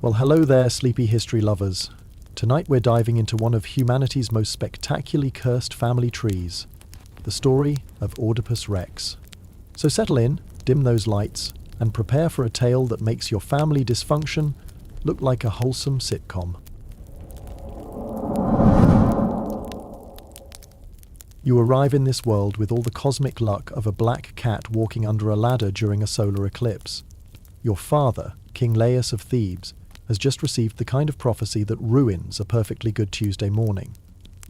Well, hello there, sleepy history lovers. Tonight we're diving into one of humanity's most spectacularly cursed family trees, the story of Oedipus Rex. So settle in, dim those lights, and prepare for a tale that makes your family dysfunction look like a wholesome sitcom. You arrive in this world with all the cosmic luck of a black cat walking under a ladder during a solar eclipse. Your father, King Laius of Thebes, has just received the kind of prophecy that ruins a perfectly good Tuesday morning.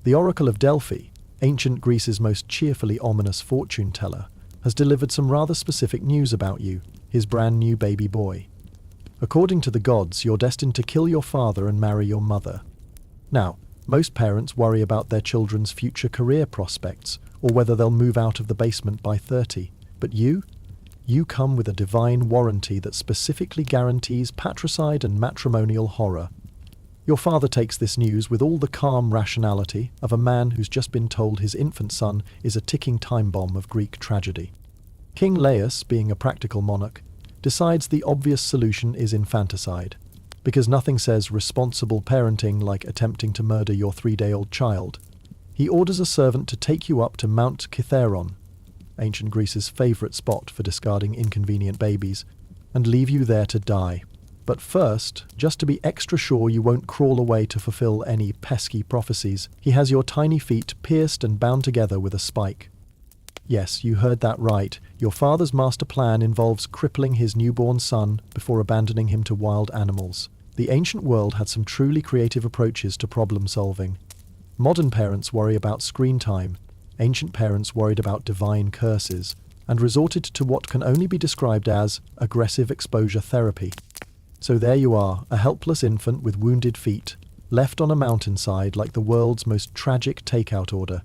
The Oracle of Delphi, ancient Greece's most cheerfully ominous fortune teller, has delivered some rather specific news about you, his brand new baby boy. According to the gods, you're destined to kill your father and marry your mother. Now, most parents worry about their children's future career prospects or whether they'll move out of the basement by 30. But you come with a divine warranty that specifically guarantees patricide and matrimonial horror. Your father takes this news with all the calm rationality of a man who's just been told his infant son is a ticking time bomb of Greek tragedy. King Laius, being a practical monarch, decides the obvious solution is infanticide, because nothing says responsible parenting like attempting to murder your 3-day-old child. He orders a servant to take you up to Mount Kithaeron, ancient Greece's favourite spot for discarding inconvenient babies, and leave you there to die. But first, just to be extra sure you won't crawl away to fulfill any pesky prophecies, he has your tiny feet pierced and bound together with a spike. Yes, you heard that right. Your father's master plan involves crippling his newborn son before abandoning him to wild animals. The ancient world had some truly creative approaches to problem solving. Modern parents worry about screen time. Ancient parents worried about divine curses and resorted to what can only be described as aggressive exposure therapy. So there you are, a helpless infant with wounded feet, left on a mountainside like the world's most tragic takeout order.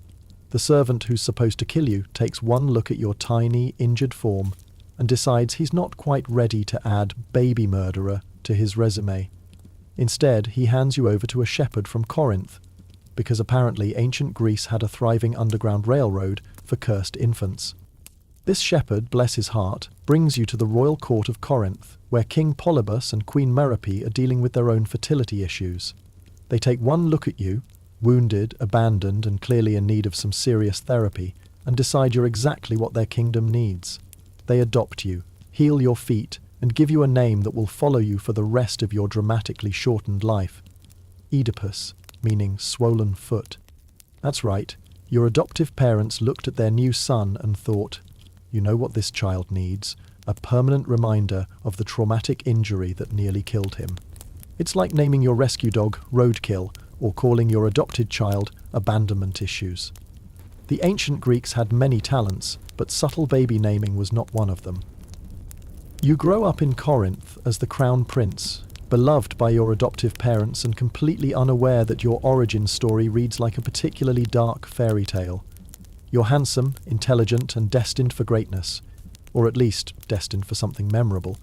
The servant who's supposed to kill you takes one look at your tiny, injured form and decides he's not quite ready to add baby murderer to his resume. Instead, he hands you over to a shepherd from Corinth, because apparently ancient Greece had a thriving underground railroad for cursed infants. This shepherd, bless his heart, brings you to the royal court of Corinth, where King Polybus and Queen Merope are dealing with their own fertility issues. They take one look at you, wounded, abandoned, and clearly in need of some serious therapy, and decide you're exactly what their kingdom needs. They adopt you, heal your feet, and give you a name that will follow you for the rest of your dramatically shortened life. Oedipus, meaning swollen foot. That's right, your adoptive parents looked at their new son and thought, you know what this child needs? A permanent reminder of the traumatic injury that nearly killed him. It's like naming your rescue dog Roadkill, or calling your adopted child abandonment issues. The ancient Greeks had many talents, but subtle baby naming was not one of them. You grow up in Corinth as the crown prince, beloved by your adoptive parents and completely unaware that your origin story reads like a particularly dark fairy tale. You're handsome, intelligent, and destined for greatness, or at least destined for something memorable.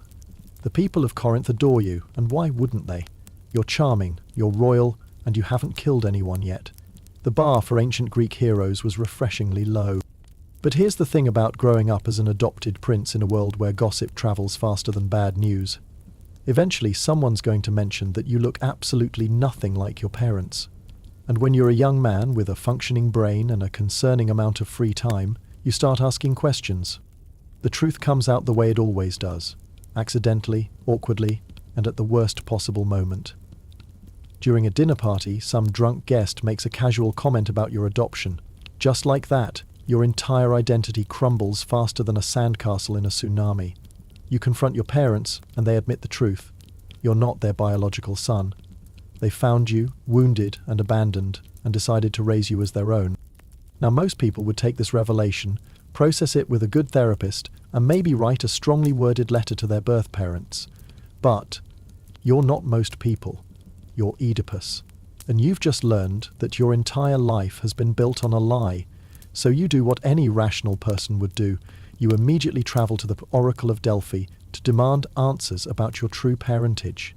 The people of Corinth adore you, and why wouldn't they? You're charming, you're royal, and you haven't killed anyone yet. The bar for ancient Greek heroes was refreshingly low. But here's the thing about growing up as an adopted prince in a world where gossip travels faster than bad news. Eventually, someone's going to mention that you look absolutely nothing like your parents. And when you're a young man with a functioning brain and a concerning amount of free time, you start asking questions. The truth comes out the way it always does, accidentally, awkwardly, and at the worst possible moment. During a dinner party, some drunk guest makes a casual comment about your adoption. Just like that, your entire identity crumbles faster than a sandcastle in a tsunami. You confront your parents, and they admit the truth. You're not their biological son. They found you, wounded and abandoned, and decided to raise you as their own. Now, most people would take this revelation, process it with a good therapist, and maybe write a strongly worded letter to their birth parents. But you're not most people. You're Oedipus. And you've just learned that your entire life has been built on a lie. So you do what any rational person would do. You immediately travel to the Oracle of Delphi to demand answers about your true parentage.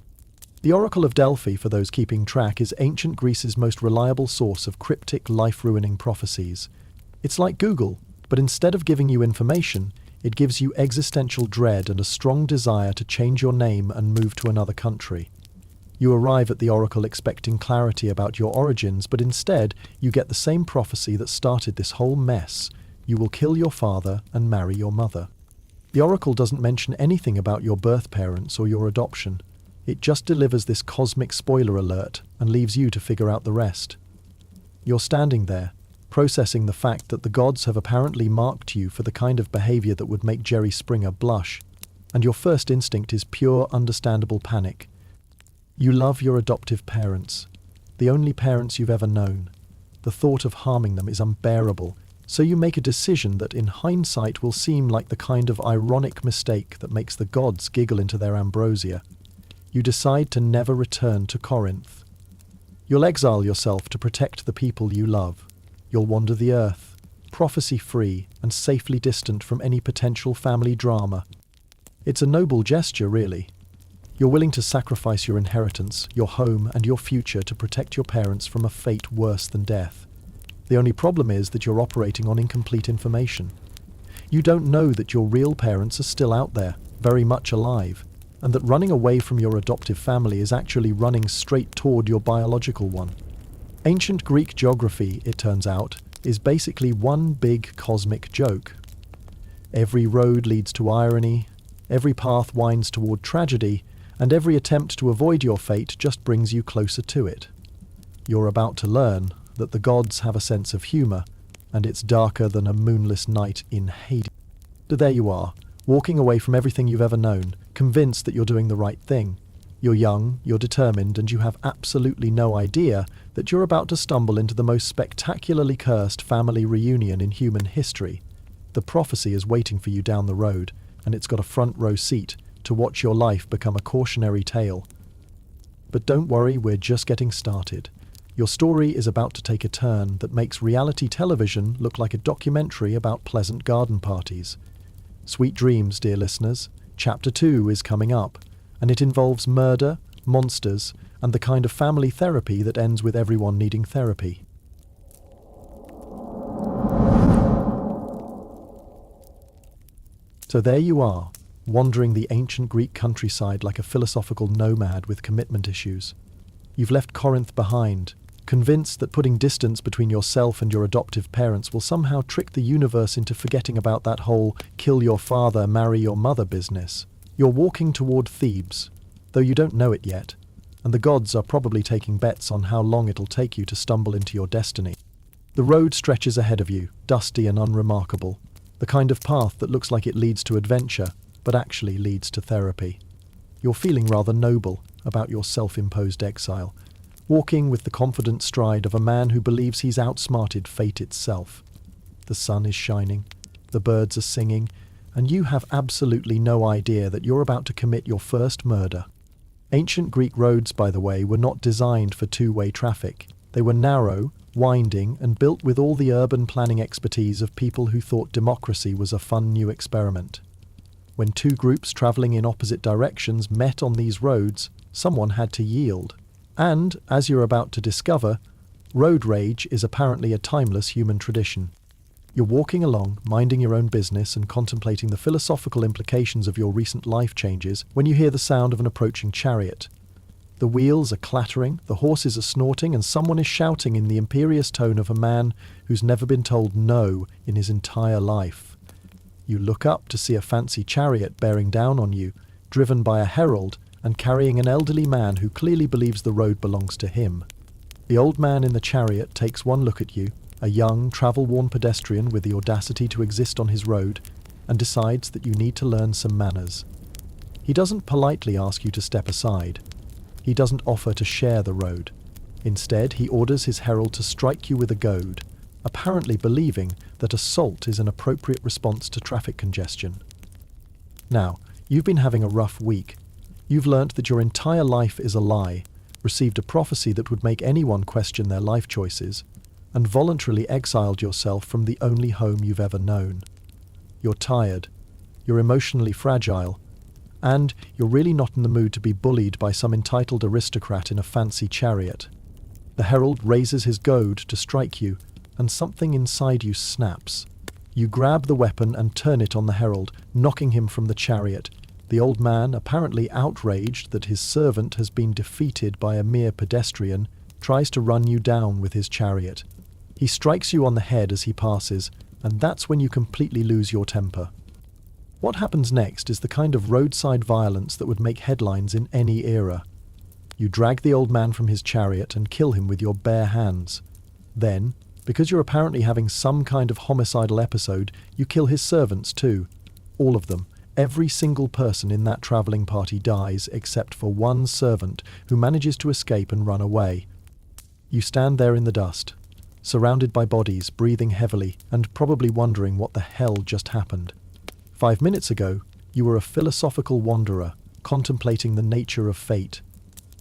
The Oracle of Delphi, for those keeping track, is ancient Greece's most reliable source of cryptic, life-ruining prophecies. It's like Google, but instead of giving you information, it gives you existential dread and a strong desire to change your name and move to another country. You arrive at the oracle expecting clarity about your origins, but instead you get the same prophecy that started this whole mess. You will kill your father and marry your mother. The oracle doesn't mention anything about your birth parents or your adoption. It just delivers this cosmic spoiler alert and leaves you to figure out the rest. You're standing there, processing the fact that the gods have apparently marked you for the kind of behavior that would make Jerry Springer blush, and your first instinct is pure, understandable panic. You love your adoptive parents, the only parents you've ever known. The thought of harming them is unbearable, so you make a decision that in hindsight will seem like the kind of ironic mistake that makes the gods giggle into their ambrosia. You decide to never return to Corinth. You'll exile yourself to protect the people you love. You'll wander the earth, prophecy-free and safely distant from any potential family drama. It's a noble gesture, really. You're willing to sacrifice your inheritance, your home, and your future to protect your parents from a fate worse than death. The only problem is that you're operating on incomplete information. You don't know that your real parents are still out there, very much alive, and that running away from your adoptive family is actually running straight toward your biological one. Ancient Greek geography, it turns out, is basically one big cosmic joke. Every road leads to irony, every path winds toward tragedy, and every attempt to avoid your fate just brings you closer to it. You're about to learn that the gods have a sense of humor, and it's darker than a moonless night in Hades. But there you are, walking away from everything you've ever known, convinced that you're doing the right thing. You're young, you're determined, and you have absolutely no idea that you're about to stumble into the most spectacularly cursed family reunion in human history. The prophecy is waiting for you down the road, and it's got a front row seat to watch your life become a cautionary tale. But don't worry, we're just getting started. Your story is about to take a turn that makes reality television look like a documentary about pleasant garden parties. Sweet dreams, dear listeners. Chapter 2 is coming up, and it involves murder, monsters, and the kind of family therapy that ends with everyone needing therapy. So there you are, wandering the ancient Greek countryside like a philosophical nomad with commitment issues. You've left Corinth behind, convinced that putting distance between yourself and your adoptive parents will somehow trick the universe into forgetting about that whole kill your father, marry your mother business. You're walking toward Thebes, though you don't know it yet, and the gods are probably taking bets on how long it'll take you to stumble into your destiny. The road stretches ahead of you, dusty and unremarkable, the kind of path that looks like it leads to adventure, but actually leads to therapy. You're feeling rather noble about your self-imposed exile, walking with the confident stride of a man who believes he's outsmarted fate itself. The sun is shining, the birds are singing, and you have absolutely no idea that you're about to commit your first murder. Ancient Greek roads, by the way, were not designed for two-way traffic. They were narrow, winding, and built with all the urban planning expertise of people who thought democracy was a fun new experiment. When two groups travelling in opposite directions met on these roads, someone had to yield. And, as you're about to discover, road rage is apparently a timeless human tradition. You're walking along, minding your own business and contemplating the philosophical implications of your recent life changes when you hear the sound of an approaching chariot. The wheels are clattering, the horses are snorting, and someone is shouting in the imperious tone of a man who's never been told no in his entire life. You look up to see a fancy chariot bearing down on you, driven by a herald and carrying an elderly man who clearly believes the road belongs to him. The old man in the chariot takes one look at you, a young, travel-worn pedestrian with the audacity to exist on his road, and decides that you need to learn some manners. He doesn't politely ask you to step aside. He doesn't offer to share the road. Instead, he orders his herald to strike you with a goad, apparently believing that assault is an appropriate response to traffic congestion. Now, you've been having a rough week. You've learnt that your entire life is a lie, received a prophecy that would make anyone question their life choices, and voluntarily exiled yourself from the only home you've ever known. You're tired, you're emotionally fragile, and you're really not in the mood to be bullied by some entitled aristocrat in a fancy chariot. The herald raises his goad to strike you, and something inside you snaps. You grab the weapon and turn it on the herald, knocking him from the chariot, The old man, apparently outraged that his servant has been defeated by a mere pedestrian, tries to run you down with his chariot. He strikes you on the head as he passes, and that's when you completely lose your temper. What happens next is the kind of roadside violence that would make headlines in any era. You drag the old man from his chariot and kill him with your bare hands. Then, because you're apparently having some kind of homicidal episode, you kill his servants too. All of them. Every single person in that travelling party dies except for one servant who manages to escape and run away. You stand there in the dust, surrounded by bodies, breathing heavily, and probably wondering what the hell just happened. 5 minutes ago, you were a philosophical wanderer, contemplating the nature of fate.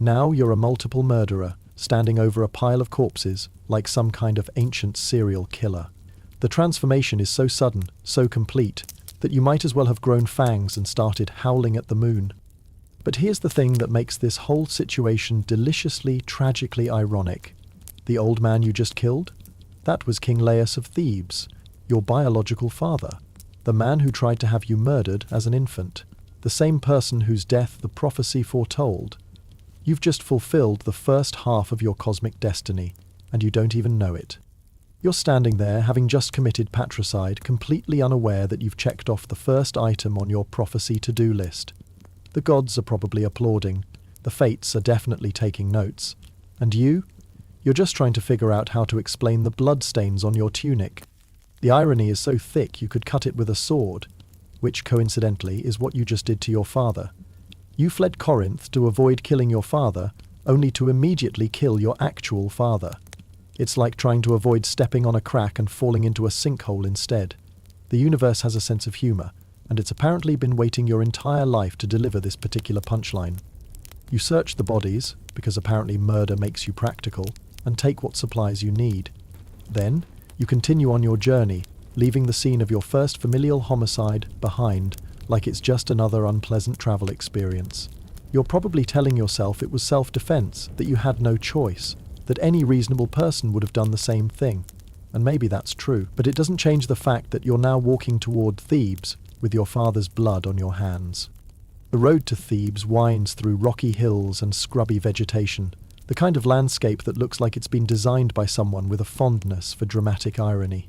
Now you're a multiple murderer, standing over a pile of corpses, like some kind of ancient serial killer. The transformation is so sudden, so complete, that you might as well have grown fangs and started howling at the moon. But here's the thing that makes this whole situation deliciously, tragically ironic. The old man you just killed? That was King Laius of Thebes, your biological father, the man who tried to have you murdered as an infant, the same person whose death the prophecy foretold. You've just fulfilled the first half of your cosmic destiny, and you don't even know it. You're standing there, having just committed patricide, completely unaware that you've checked off the first item on your prophecy to-do list. The gods are probably applauding, the fates are definitely taking notes. And you're just trying to figure out how to explain the bloodstains on your tunic. The irony is so thick you could cut it with a sword, which coincidentally is what you just did to your father. You fled Corinth to avoid killing your father, only to immediately kill your actual father. It's like trying to avoid stepping on a crack and falling into a sinkhole instead. The universe has a sense of humour, and it's apparently been waiting your entire life to deliver this particular punchline. You search the bodies, because apparently murder makes you practical, and take what supplies you need. Then, you continue on your journey, leaving the scene of your first familial homicide behind, like it's just another unpleasant travel experience. You're probably telling yourself it was self-defense, that you had no choice, that any reasonable person would have done the same thing. And maybe that's true, but it doesn't change the fact that you're now walking toward Thebes with your father's blood on your hands. The road to Thebes winds through rocky hills and scrubby vegetation, the kind of landscape that looks like it's been designed by someone with a fondness for dramatic irony.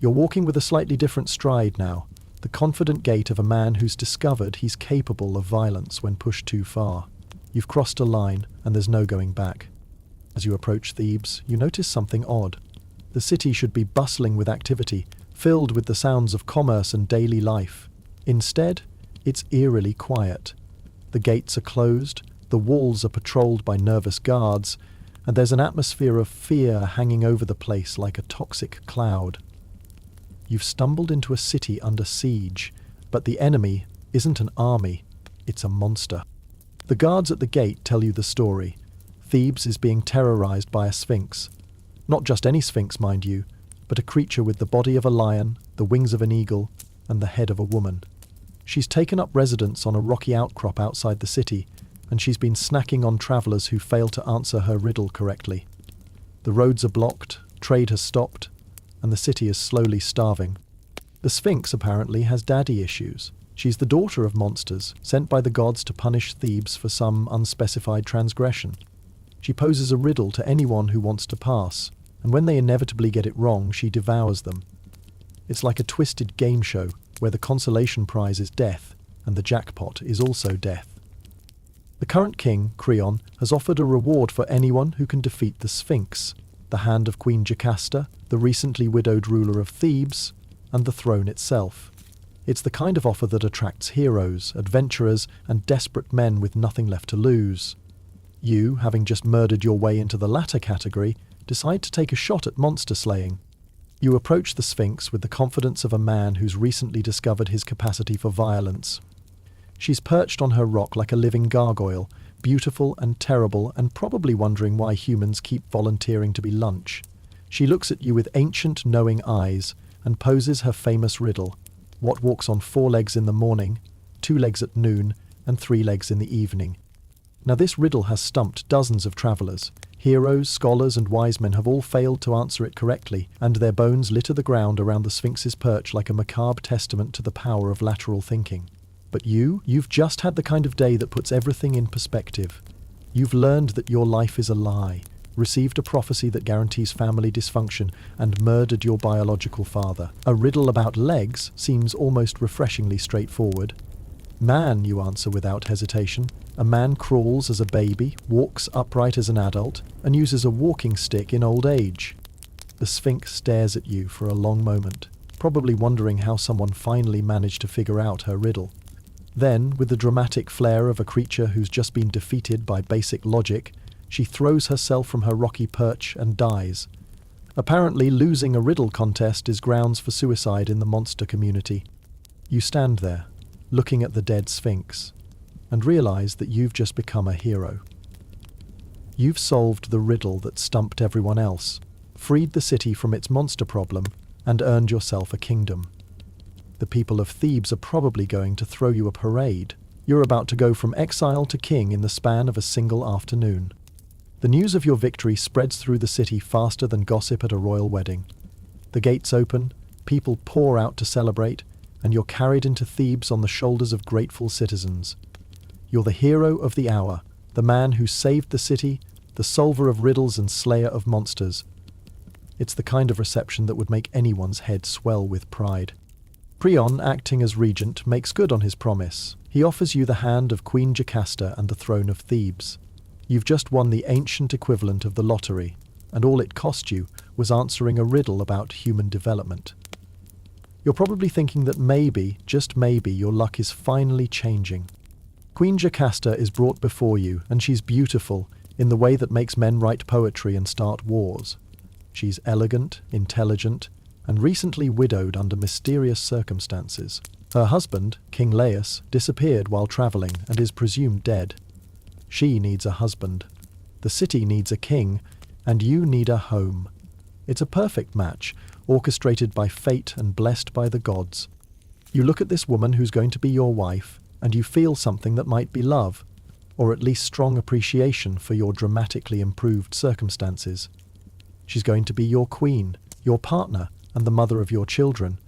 You're walking with a slightly different stride now, the confident gait of a man who's discovered he's capable of violence when pushed too far. You've crossed a line, and there's no going back. As you approach Thebes, you notice something odd. The city should be bustling with activity, filled with the sounds of commerce and daily life. Instead, it's eerily quiet. The gates are closed, the walls are patrolled by nervous guards, and there's an atmosphere of fear hanging over the place like a toxic cloud. You've stumbled into a city under siege, but the enemy isn't an army, it's a monster. The guards at the gate tell you the story. Thebes is being terrorized by a sphinx. Not just any sphinx, mind you, but a creature with the body of a lion, the wings of an eagle, and the head of a woman. She's taken up residence on a rocky outcrop outside the city, and she's been snacking on travellers who fail to answer her riddle correctly. The roads are blocked, trade has stopped, and the city is slowly starving. The Sphinx apparently has daddy issues. She's the daughter of monsters, sent by the gods to punish Thebes for some unspecified transgression. She poses a riddle to anyone who wants to pass, and when they inevitably get it wrong, she devours them. It's like a twisted game show, where the consolation prize is death, and the jackpot is also death. The current king, Creon, has offered a reward for anyone who can defeat the Sphinx, the hand of Queen Jocasta, the recently widowed ruler of Thebes, and the throne itself. It's the kind of offer that attracts heroes, adventurers, and desperate men with nothing left to lose. You, having just murdered your way into the latter category, decide to take a shot at monster slaying. You approach the Sphinx with the confidence of a man who's recently discovered his capacity for violence. She's perched on her rock like a living gargoyle, beautiful and terrible, and probably wondering why humans keep volunteering to be lunch. She looks at you with ancient, knowing eyes and poses her famous riddle: what walks on 4 legs in the morning, 2 legs at noon, and 3 legs in the evening? Now this riddle has stumped dozens of travellers. Heroes, scholars, and wise men have all failed to answer it correctly, and their bones litter the ground around the Sphinx's perch like a macabre testament to the power of lateral thinking. But you've just had the kind of day that puts everything in perspective. You've learned that your life is a lie, received a prophecy that guarantees family dysfunction, and murdered your biological father. A riddle about legs seems almost refreshingly straightforward. Man, you answer without hesitation. A man crawls as a baby, walks upright as an adult, and uses a walking stick in old age. The Sphinx stares at you for a long moment, probably wondering how someone finally managed to figure out her riddle. Then, with the dramatic flair of a creature who's just been defeated by basic logic, she throws herself from her rocky perch and dies. Apparently, losing a riddle contest is grounds for suicide in the monster community. You stand there, looking at the dead Sphinx, and realize that you've just become a hero. You've solved the riddle that stumped everyone else, freed the city from its monster problem, and earned yourself a kingdom. The people of Thebes are probably going to throw you a parade. You're about to go from exile to king in the span of a single afternoon. The news of your victory spreads through the city faster than gossip at a royal wedding. The gates open, people pour out to celebrate, and you're carried into Thebes on the shoulders of grateful citizens. You're the hero of the hour, the man who saved the city, the solver of riddles and slayer of monsters. It's the kind of reception that would make anyone's head swell with pride. Prion, acting as regent, makes good on his promise. He offers you the hand of Queen Jocasta and the throne of Thebes. You've just won the ancient equivalent of the lottery, and all it cost you was answering a riddle about human development. You're probably thinking that maybe, just maybe, your luck is finally changing. Queen Jocasta is brought before you, and she's beautiful in the way that makes men write poetry and start wars. She's elegant, intelligent, and recently widowed under mysterious circumstances. Her husband, King Laius, disappeared while traveling and is presumed dead. She needs a husband. The city needs a king, and you need a home. It's a perfect match, orchestrated by fate and blessed by the gods. You look at this woman who's going to be your wife, and you feel something that might be love, or at least strong appreciation for your dramatically improved circumstances. She's going to be your queen, your partner, and the mother of your children.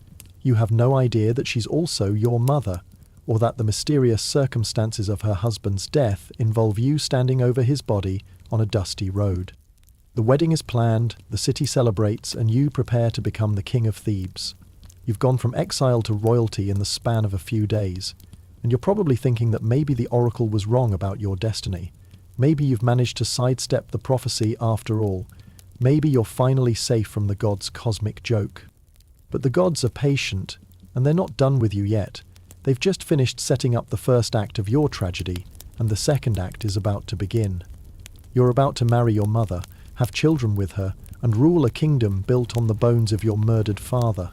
You have no idea that she's also your mother, or that the mysterious circumstances of her husband's death involve you standing over his body on a dusty road. The wedding is planned, the city celebrates, and you prepare to become the king of Thebes. You've gone from exile to royalty in the span of a few days, and you're probably thinking that maybe the oracle was wrong about your destiny. Maybe you've managed to sidestep the prophecy after all. Maybe you're finally safe from the gods' cosmic joke. But the gods are patient, and they're not done with you yet. They've just finished setting up the first act of your tragedy, and the second act is about to begin. You're about to marry your mother, have children with her, and rule a kingdom built on the bones of your murdered father.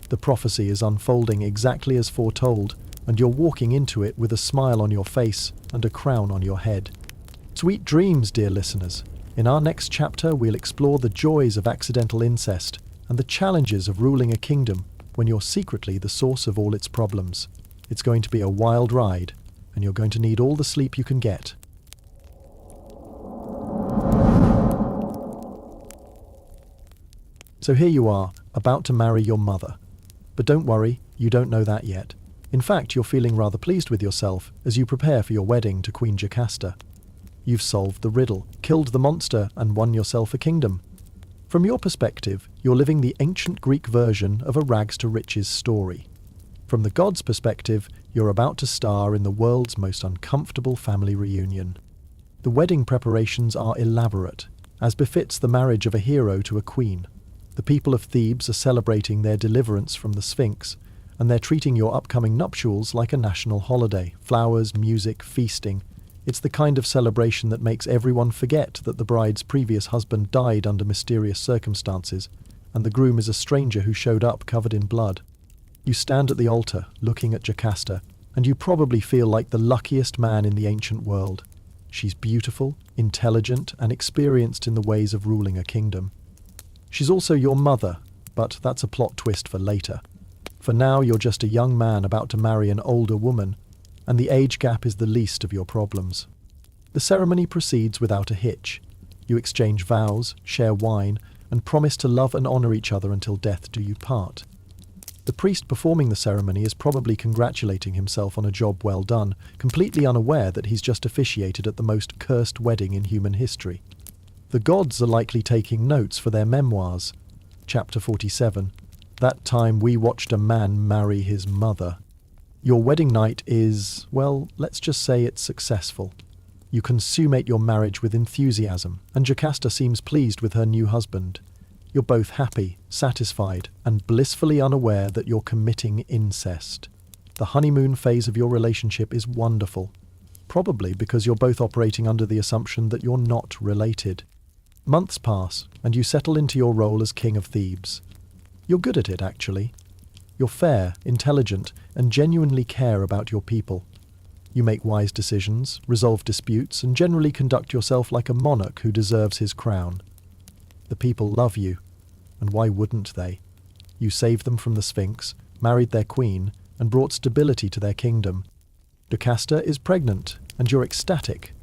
The prophecy is unfolding exactly as foretold, and you're walking into it with a smile on your face and a crown on your head. Sweet dreams, dear listeners. In our next chapter, we'll explore the joys of accidental incest and the challenges of ruling a kingdom when you're secretly the source of all its problems. It's going to be a wild ride, and you're going to need all the sleep you can get. So here you are, about to marry your mother. But don't worry, you don't know that yet. In fact, you're feeling rather pleased with yourself as you prepare for your wedding to Queen Jocasta. You've solved the riddle, killed the monster, and won yourself a kingdom. From your perspective, you're living the ancient Greek version of a rags-to-riches story. From the gods' perspective, you're about to star in the world's most uncomfortable family reunion. The wedding preparations are elaborate, as befits the marriage of a hero to a queen. The people of Thebes are celebrating their deliverance from the Sphinx, and they're treating your upcoming nuptials like a national holiday. Flowers, music, feasting. It's the kind of celebration that makes everyone forget that the bride's previous husband died under mysterious circumstances, and the groom is a stranger who showed up covered in blood. You stand at the altar, looking at Jocasta, and you probably feel like the luckiest man in the ancient world. She's beautiful, intelligent, and experienced in the ways of ruling a kingdom. She's also your mother, but that's a plot twist for later. For now, you're just a young man about to marry an older woman, and the age gap is the least of your problems. The ceremony proceeds without a hitch. You exchange vows, share wine, and promise to love and honor each other until death do you part. The priest performing the ceremony is probably congratulating himself on a job well done, completely unaware that he's just officiated at the most cursed wedding in human history. The gods are likely taking notes for their memoirs. Chapter 47. That time we watched a man marry his mother. Your wedding night is, well, let's just say it's successful. You consummate your marriage with enthusiasm, and Jocasta seems pleased with her new husband. You're both happy, satisfied, and blissfully unaware that you're committing incest. The honeymoon phase of your relationship is wonderful, probably because you're both operating under the assumption that you're not related. Months pass, and you settle into your role as King of Thebes. You're good at it, actually. You're fair, intelligent, and genuinely care about your people. You make wise decisions, resolve disputes, and generally conduct yourself like a monarch who deserves his crown. The people love you, and why wouldn't they? You saved them from the Sphinx, married their queen, and brought stability to their kingdom. Jocasta is pregnant, and you're ecstatic.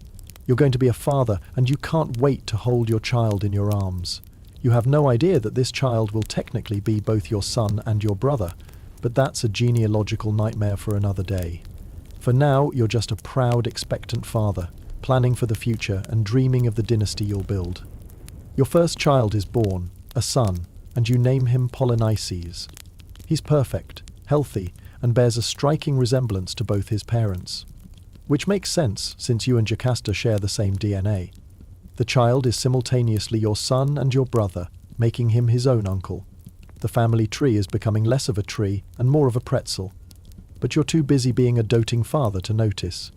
You're going to be a father, and you can't wait to hold your child in your arms. You have no idea that this child will technically be both your son and your brother, but that's a genealogical nightmare for another day. For now, you're just a proud, expectant father, planning for the future and dreaming of the dynasty you'll build. Your first child is born, a son, and you name him Polynices. He's perfect, healthy, and bears a striking resemblance to both his parents. Which makes sense, since you and Jocasta share the same DNA. The child is simultaneously your son and your brother, making him his own uncle. The family tree is becoming less of a tree and more of a pretzel. But you're too busy being a doting father to notice.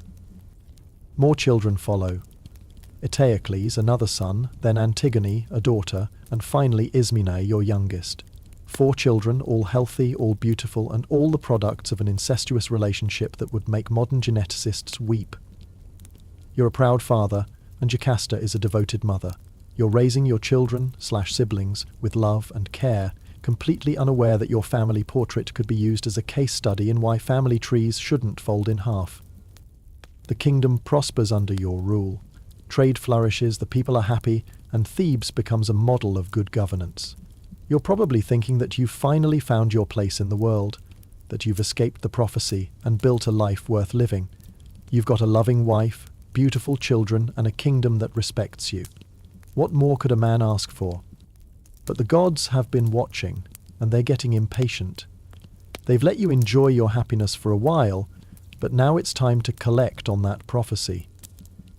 More children follow. Eteocles, another son, then Antigone, a daughter, and finally Ismene, your youngest. 4 children, all healthy, all beautiful, and all the products of an incestuous relationship that would make modern geneticists weep. You're a proud father, and Jocasta is a devoted mother. You're raising your children/siblings with love and care, completely unaware that your family portrait could be used as a case study in why family trees shouldn't fold in half. The kingdom prospers under your rule. Trade flourishes, the people are happy, and Thebes becomes a model of good governance. You're probably thinking that you've finally found your place in the world, that you've escaped the prophecy and built a life worth living. You've got a loving wife, beautiful children, and a kingdom that respects you. What more could a man ask for? But the gods have been watching, and they're getting impatient. They've let you enjoy your happiness for a while, but now it's time to collect on that prophecy.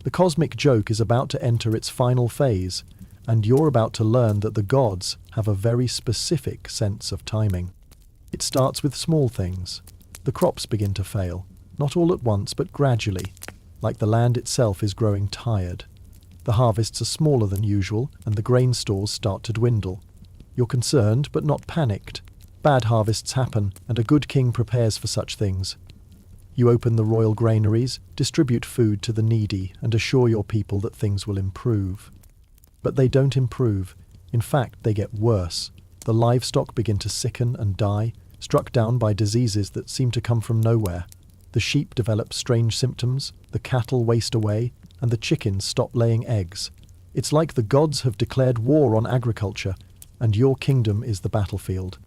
The cosmic joke is about to enter its final phase, and you're about to learn that the gods have a very specific sense of timing. It starts with small things. The crops begin to fail, not all at once, but gradually, like the land itself is growing tired. The harvests are smaller than usual, and the grain stores start to dwindle. You're concerned, but not panicked. Bad harvests happen, and a good king prepares for such things. You open the royal granaries, distribute food to the needy, and assure your people that things will improve. But they don't improve. In fact, they get worse. The livestock begin to sicken and die, struck down by diseases that seem to come from nowhere. The sheep develop strange symptoms, the cattle waste away, and the chickens stop laying eggs. It's like the gods have declared war on agriculture, and your kingdom is the battlefield.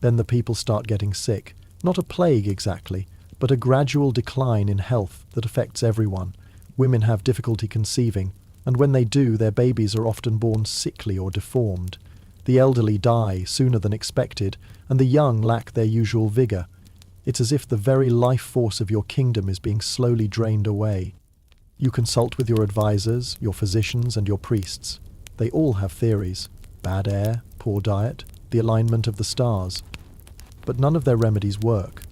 Then the people start getting sick. Not a plague exactly, but a gradual decline in health that affects everyone. Women have difficulty conceiving, and when they do, their babies are often born sickly or deformed. The elderly die sooner than expected, and the young lack their usual vigour. It's as if the very life force of your kingdom is being slowly drained away. You consult with your advisors, your physicians, and your priests. They all have theories. Bad air, poor diet, the alignment of the stars. But none of their remedies work.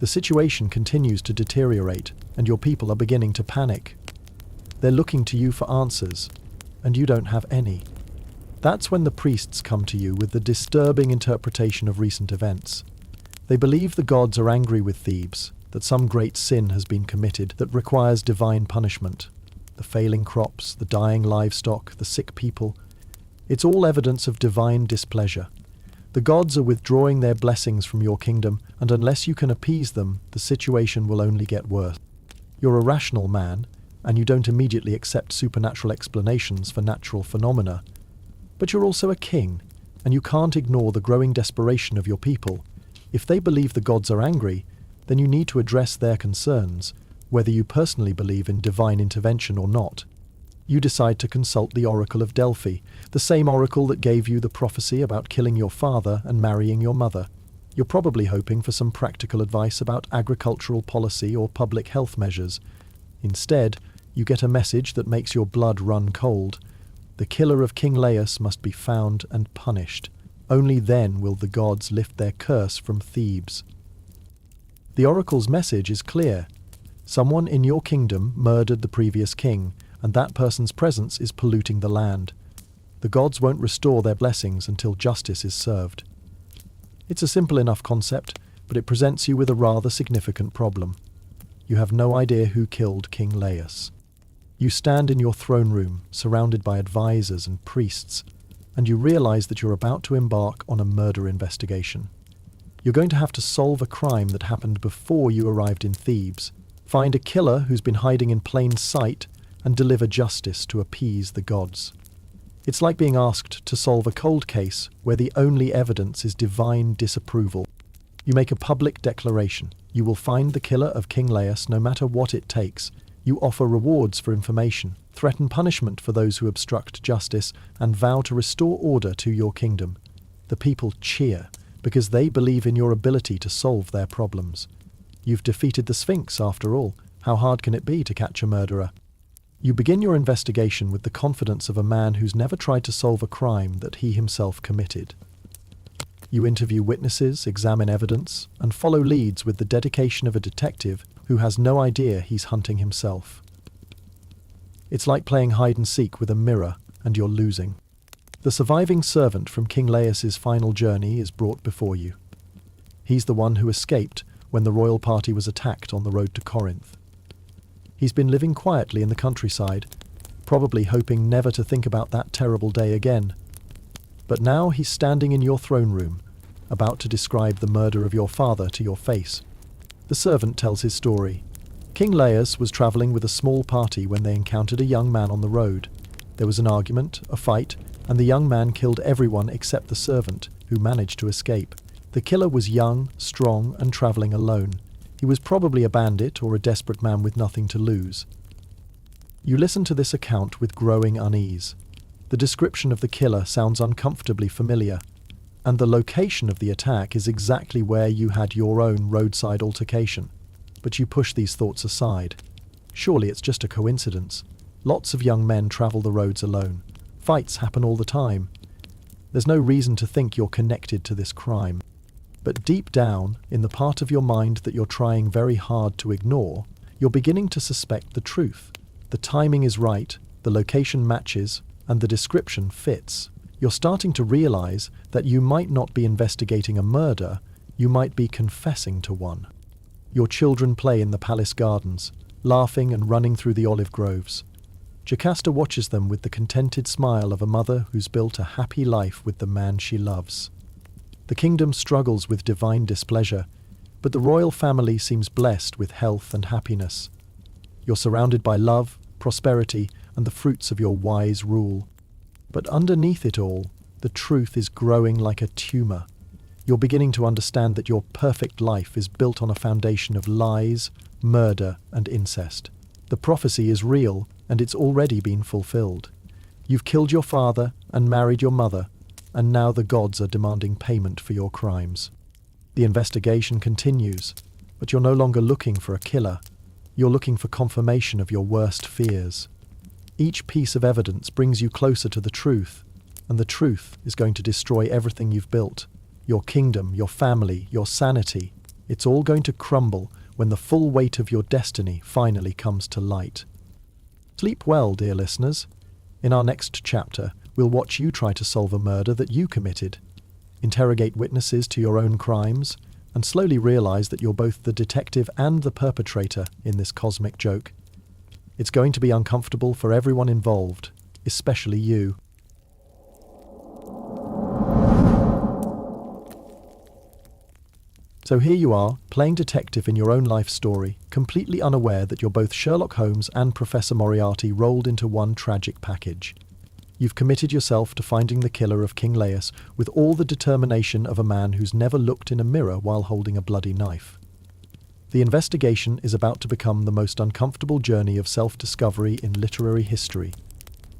The situation continues to deteriorate, and your people are beginning to panic. They're looking to you for answers, and you don't have any. That's when the priests come to you with the disturbing interpretation of recent events. They believe the gods are angry with Thebes, that some great sin has been committed that requires divine punishment. The failing crops, the dying livestock, the sick people. It's all evidence of divine displeasure. The gods are withdrawing their blessings from your kingdom, and unless you can appease them, the situation will only get worse. You're a rational man, and you don't immediately accept supernatural explanations for natural phenomena. But you're also a king, and you can't ignore the growing desperation of your people. If they believe the gods are angry, then you need to address their concerns, whether you personally believe in divine intervention or not. You decide to consult the Oracle of Delphi, the same oracle that gave you the prophecy about killing your father and marrying your mother. You're probably hoping for some practical advice about agricultural policy or public health measures. Instead, you get a message that makes your blood run cold. The killer of King Laius must be found and punished. Only then will the gods lift their curse from Thebes. The oracle's message is clear. Someone in your kingdom murdered the previous king, and that person's presence is polluting the land. The gods won't restore their blessings until justice is served. It's a simple enough concept, but it presents you with a rather significant problem. You have no idea who killed King Laius. You stand in your throne room, surrounded by advisors and priests, and you realize that you're about to embark on a murder investigation. You're going to have to solve a crime that happened before you arrived in Thebes, find a killer who's been hiding in plain sight, and deliver justice to appease the gods. It's like being asked to solve a cold case where the only evidence is divine disapproval. You make a public declaration. You will find the killer of King Laius no matter what it takes. You offer rewards for information, threaten punishment for those who obstruct justice, and vow to restore order to your kingdom. The people cheer because they believe in your ability to solve their problems. You've defeated the Sphinx, after all. How hard can it be to catch a murderer? You begin your investigation with the confidence of a man who's never tried to solve a crime that he himself committed. You interview witnesses, examine evidence, and follow leads with the dedication of a detective who has no idea he's hunting himself. It's like playing hide and seek with a mirror, and you're losing. The surviving servant from King Laius's final journey is brought before you. He's the one who escaped when the royal party was attacked on the road to Corinth. He's been living quietly in the countryside, probably hoping never to think about that terrible day again. But now he's standing in your throne room, about to describe the murder of your father to your face. The servant tells his story. King Laius was travelling with a small party when they encountered a young man on the road. There was an argument, a fight, and the young man killed everyone except the servant, who managed to escape. The killer was young, strong, and travelling alone. He was probably a bandit or a desperate man with nothing to lose. You listen to this account with growing unease. The description of the killer sounds uncomfortably familiar, and the location of the attack is exactly where you had your own roadside altercation. But you push these thoughts aside. Surely it's just a coincidence. Lots of young men travel the roads alone. Fights happen all the time. There's no reason to think you're connected to this crime. But deep down, in the part of your mind that you're trying very hard to ignore, you're beginning to suspect the truth. The timing is right, the location matches, and the description fits. You're starting to realize that you might not be investigating a murder, you might be confessing to one. Your children play in the palace gardens, laughing and running through the olive groves. Jocasta watches them with the contented smile of a mother who's built a happy life with the man she loves. The kingdom struggles with divine displeasure, but the royal family seems blessed with health and happiness. You're surrounded by love, prosperity, and the fruits of your wise rule. But underneath it all, the truth is growing like a tumor. You're beginning to understand that your perfect life is built on a foundation of lies, murder, and incest. The prophecy is real, and it's already been fulfilled. You've killed your father and married your mother, and now the gods are demanding payment for your crimes. The investigation continues, but you're no longer looking for a killer. You're looking for confirmation of your worst fears. Each piece of evidence brings you closer to the truth, and the truth is going to destroy everything you've built. Your kingdom, your family, your sanity. It's all going to crumble when the full weight of your destiny finally comes to light. Sleep well, dear listeners. In our next chapter, we'll watch you try to solve a murder that you committed, interrogate witnesses to your own crimes, and slowly realize that you're both the detective and the perpetrator in this cosmic joke. It's going to be uncomfortable for everyone involved, especially you. So here you are, playing detective in your own life story, completely unaware that you're both Sherlock Holmes and Professor Moriarty rolled into one tragic package. You've committed yourself to finding the killer of King Laius with all the determination of a man who's never looked in a mirror while holding a bloody knife. The investigation is about to become the most uncomfortable journey of self-discovery in literary history.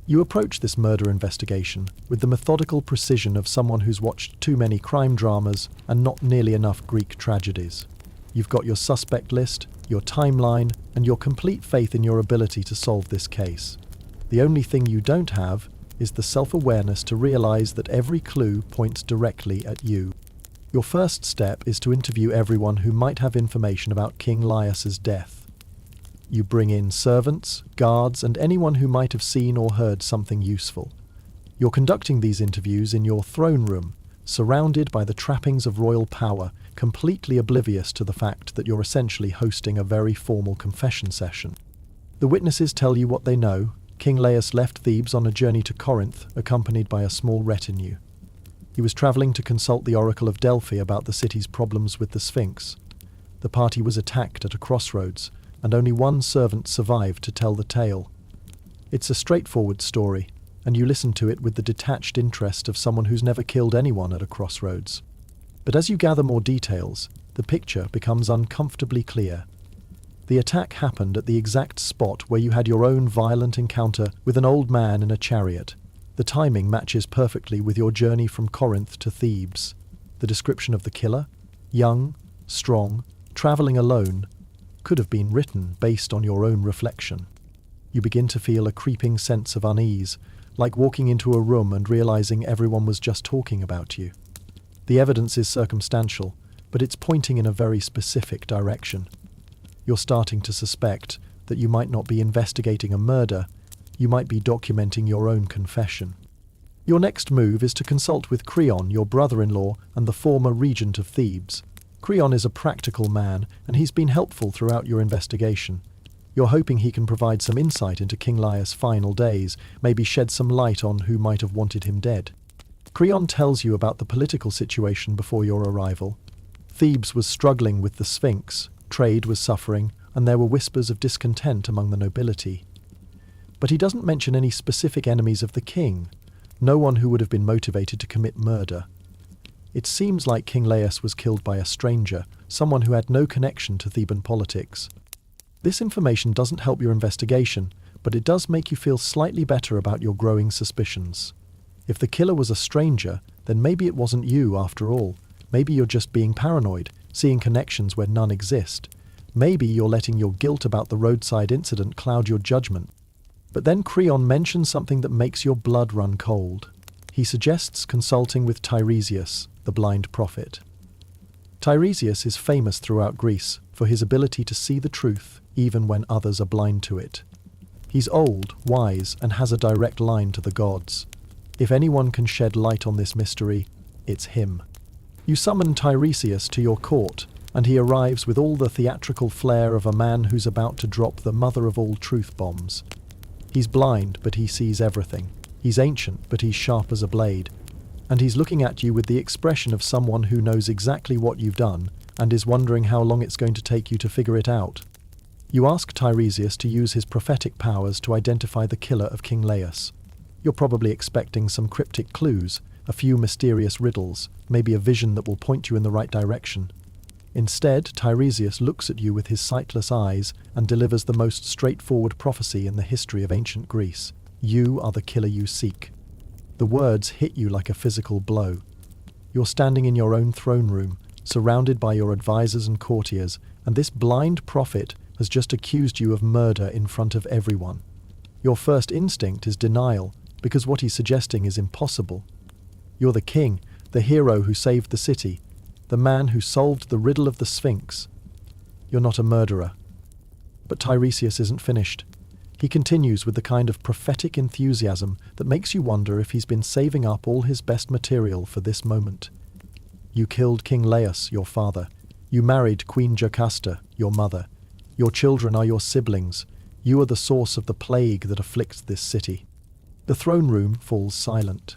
You approach this murder investigation with the methodical precision of someone who's watched too many crime dramas and not nearly enough Greek tragedies. You've got your suspect list, your timeline, and your complete faith in your ability to solve this case. The only thing you don't have is the self-awareness to realize that every clue points directly at you. Your first step is to interview everyone who might have information about King Laius's death. You bring in servants, guards, and anyone who might have seen or heard something useful. You're conducting these interviews in your throne room, surrounded by the trappings of royal power, completely oblivious to the fact that you're essentially hosting a very formal confession session. The witnesses tell you what they know. King Laius left Thebes on a journey to Corinth, accompanied by a small retinue. He was travelling to consult the Oracle of Delphi about the city's problems with the Sphinx. The party was attacked at a crossroads, and only one servant survived to tell the tale. It's a straightforward story, and you listen to it with the detached interest of someone who's never killed anyone at a crossroads. But as you gather more details, the picture becomes uncomfortably clear. The attack happened at the exact spot where you had your own violent encounter with an old man in a chariot. The timing matches perfectly with your journey from Corinth to Thebes. The description of the killer, young, strong, travelling alone, could have been written based on your own reflection. You begin to feel a creeping sense of unease, like walking into a room and realizing everyone was just talking about you. The evidence is circumstantial, but it's pointing in a very specific direction. You're starting to suspect that you might not be investigating a murder, you might be documenting your own confession. Your next move is to consult with Creon, your brother-in-law and the former regent of Thebes. Creon is a practical man, and he's been helpful throughout your investigation. You're hoping he can provide some insight into King Laius' final days, maybe shed some light on who might have wanted him dead. Creon tells you about the political situation before your arrival. Thebes was struggling with the Sphinx, trade was suffering, and there were whispers of discontent among the nobility. But he doesn't mention any specific enemies of the king, no one who would have been motivated to commit murder. It seems like King Laius was killed by a stranger, someone who had no connection to Theban politics. This information doesn't help your investigation, but it does make you feel slightly better about your growing suspicions. If the killer was a stranger, then maybe it wasn't you after all. Maybe you're just being paranoid, seeing connections where none exist. Maybe you're letting your guilt about the roadside incident cloud your judgment. But then Creon mentions something that makes your blood run cold. He suggests consulting with Tiresias, the blind prophet. Tiresias is famous throughout Greece for his ability to see the truth even when others are blind to it. He's old, wise, and has a direct line to the gods. If anyone can shed light on this mystery, it's him. You summon Tiresias to your court, and he arrives with all the theatrical flair of a man who's about to drop the mother of all truth bombs. He's blind, but he sees everything. He's ancient, but he's sharp as a blade. And he's looking at you with the expression of someone who knows exactly what you've done and is wondering how long it's going to take you to figure it out. You ask Tiresias to use his prophetic powers to identify the killer of King Laius. You're probably expecting some cryptic clues, a few mysterious riddles, maybe a vision that will point you in the right direction. Instead, Tiresias looks at you with his sightless eyes and delivers the most straightforward prophecy in the history of ancient Greece. You are the killer you seek. The words hit you like a physical blow. You're standing in your own throne room, surrounded by your advisors and courtiers, and this blind prophet has just accused you of murder in front of everyone. Your first instinct is denial, because what he's suggesting is impossible. You're the king, the hero who saved the city, the man who solved the riddle of the Sphinx. You're not a murderer. But Tiresias isn't finished. He continues with the kind of prophetic enthusiasm that makes you wonder if he's been saving up all his best material for this moment. You killed King Laius, your father. You married Queen Jocasta, your mother. Your children are your siblings. You are the source of the plague that afflicts this city. The throne room falls silent.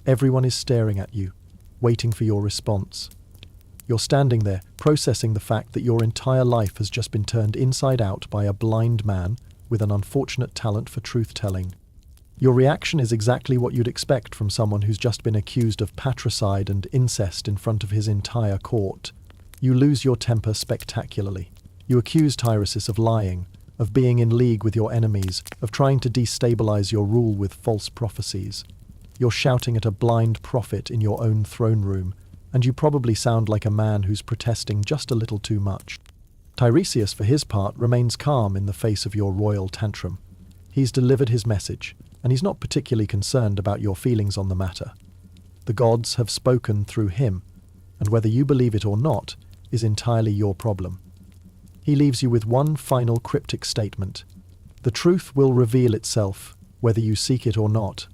Everyone is staring at you, waiting for your response. You're standing there, processing the fact that your entire life has just been turned inside out by a blind man with an unfortunate talent for truth-telling. Your reaction is exactly what you'd expect from someone who's just been accused of patricide and incest in front of his entire court. You lose your temper spectacularly. You accuse Tiresias of lying, of being in league with your enemies, of trying to destabilize your rule with false prophecies. You're shouting at a blind prophet in your own throne room, and you probably sound like a man who's protesting just a little too much. Tiresias, for his part, remains calm in the face of your royal tantrum. He's delivered his message, and he's not particularly concerned about your feelings on the matter. The gods have spoken through him, and whether you believe it or not is entirely your problem. He leaves you with one final cryptic statement. The truth will reveal itself, whether you seek it or not.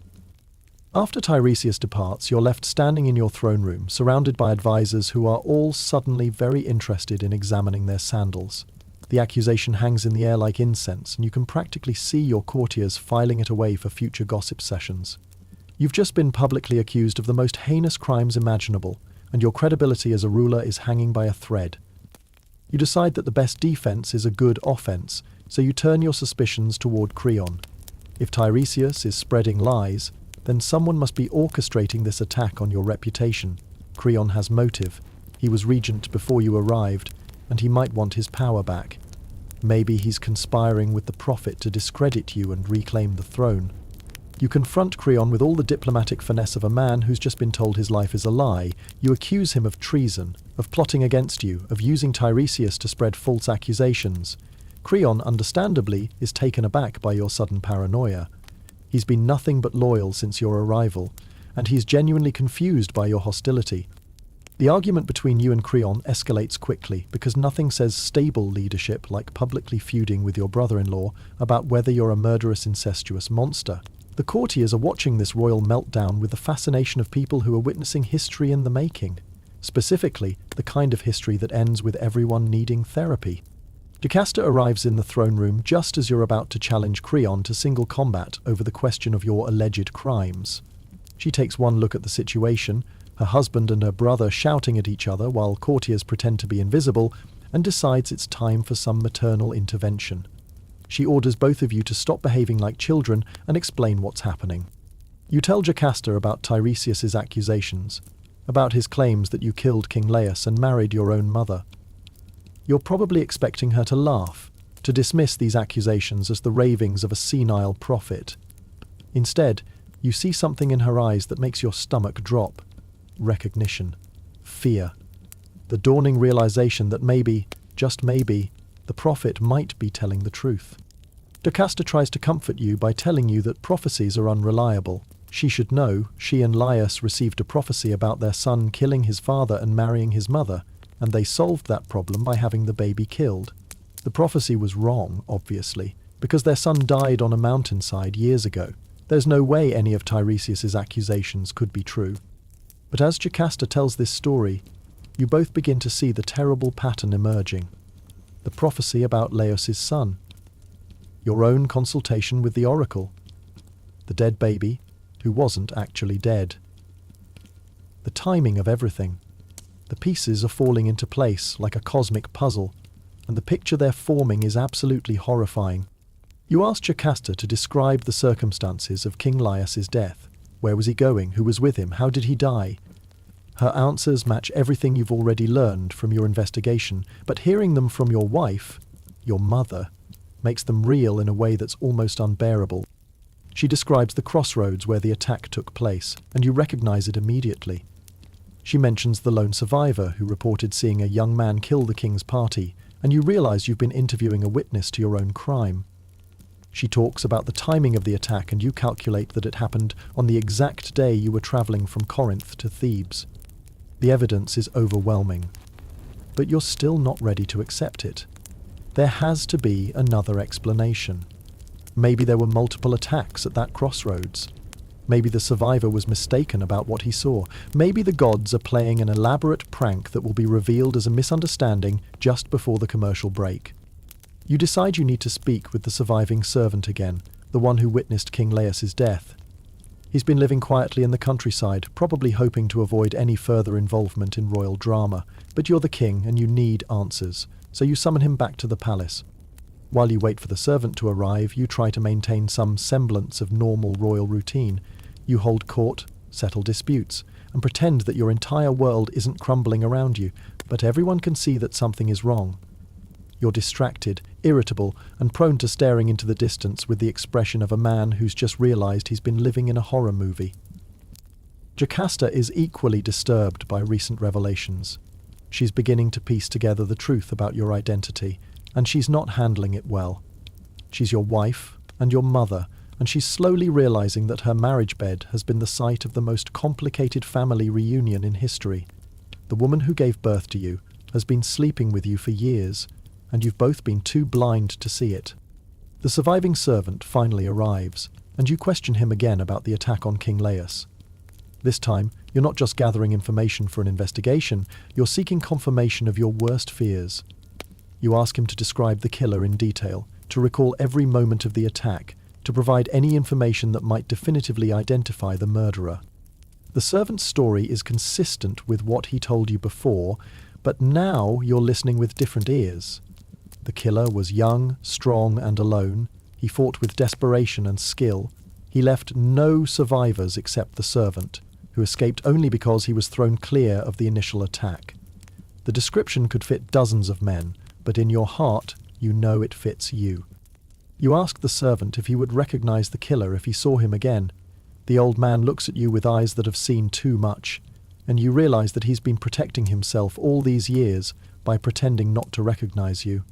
After Tiresias departs, you're left standing in your throne room, surrounded by advisors who are all suddenly very interested in examining their sandals. The accusation hangs in the air like incense, and you can practically see your courtiers filing it away for future gossip sessions. You've just been publicly accused of the most heinous crimes imaginable, and your credibility as a ruler is hanging by a thread. You decide that the best defense is a good offense, so you turn your suspicions toward Creon. If Tiresias is spreading lies, then someone must be orchestrating this attack on your reputation. Creon has motive. He was regent before you arrived, and he might want his power back. Maybe he's conspiring with the prophet to discredit you and reclaim the throne. You confront Creon with all the diplomatic finesse of a man who's just been told his life is a lie. You accuse him of treason, of plotting against you, of using Tiresias to spread false accusations. Creon, understandably, is taken aback by your sudden paranoia. He's been nothing but loyal since your arrival, and he's genuinely confused by your hostility. The argument between you and Creon escalates quickly because nothing says stable leadership like publicly feuding with your brother-in-law about whether you're a murderous, incestuous monster. The courtiers are watching this royal meltdown with the fascination of people who are witnessing history in the making. Specifically, the kind of history that ends with everyone needing therapy. Jocasta arrives in the throne room just as you're about to challenge Creon to single combat over the question of your alleged crimes. She takes one look at the situation, her husband and her brother shouting at each other while courtiers pretend to be invisible, and decides it's time for some maternal intervention. She orders both of you to stop behaving like children and explain what's happening. You tell Jocasta about Tiresias's accusations, about his claims that you killed King Laius and married your own mother. You're probably expecting her to laugh, to dismiss these accusations as the ravings of a senile prophet. Instead, you see something in her eyes that makes your stomach drop. Recognition. Fear. The dawning realization that maybe, just maybe, the prophet might be telling the truth. Jocasta tries to comfort you by telling you that prophecies are unreliable. She should know she and Laius received a prophecy about their son killing his father and marrying his mother, and they solved that problem by having the baby killed. The prophecy was wrong, obviously, because their son died on a mountainside years ago. There's no way any of Tiresias's accusations could be true. But as Jocasta tells this story, you both begin to see the terrible pattern emerging. The prophecy about Laius's son. Your own consultation with the oracle. The dead baby, who wasn't actually dead. The timing of everything. The pieces are falling into place like a cosmic puzzle, and the picture they're forming is absolutely horrifying. You ask Jocasta to describe the circumstances of King Laius's death. Where was he going? Who was with him? How did he die? Her answers match everything you've already learned from your investigation, but hearing them from your wife, your mother, makes them real in a way that's almost unbearable. She describes the crossroads where the attack took place, and you recognize it immediately. She mentions the lone survivor who reported seeing a young man kill the king's party, and you realize you've been interviewing a witness to your own crime. She talks about the timing of the attack, and you calculate that it happened on the exact day you were traveling from Corinth to Thebes. The evidence is overwhelming, but you're still not ready to accept it. There has to be another explanation. Maybe there were multiple attacks at that crossroads. Maybe the survivor was mistaken about what he saw. Maybe the gods are playing an elaborate prank that will be revealed as a misunderstanding just before the commercial break. You decide you need to speak with the surviving servant again, the one who witnessed King Laius's death. He's been living quietly in the countryside, probably hoping to avoid any further involvement in royal drama, but you're the king and you need answers, so you summon him back to the palace. While you wait for the servant to arrive, you try to maintain some semblance of normal royal routine. You hold court, settle disputes, and pretend that your entire world isn't crumbling around you, but everyone can see that something is wrong. You're distracted, irritable, and prone to staring into the distance with the expression of a man who's just realized he's been living in a horror movie. Jocasta is equally disturbed by recent revelations. She's beginning to piece together the truth about your identity, and she's not handling it well. She's your wife and your mother, and she's slowly realizing that her marriage bed has been the site of the most complicated family reunion in history. The woman who gave birth to you has been sleeping with you for years, and you've both been too blind to see it. The surviving servant finally arrives, and you question him again about the attack on King Laius. This time, you're not just gathering information for an investigation, you're seeking confirmation of your worst fears. You ask him to describe the killer in detail, to recall every moment of the attack, to provide any information that might definitively identify the murderer. The servant's story is consistent with what he told you before, but now you're listening with different ears. The killer was young, strong, and alone. He fought with desperation and skill. He left no survivors except the servant, who escaped only because he was thrown clear of the initial attack. The description could fit dozens of men, but in your heart, you know it fits you. You ask the servant if he would recognize the killer if he saw him again. The old man looks at you with eyes that have seen too much, and you realize that he's been protecting himself all these years by pretending not to recognize you.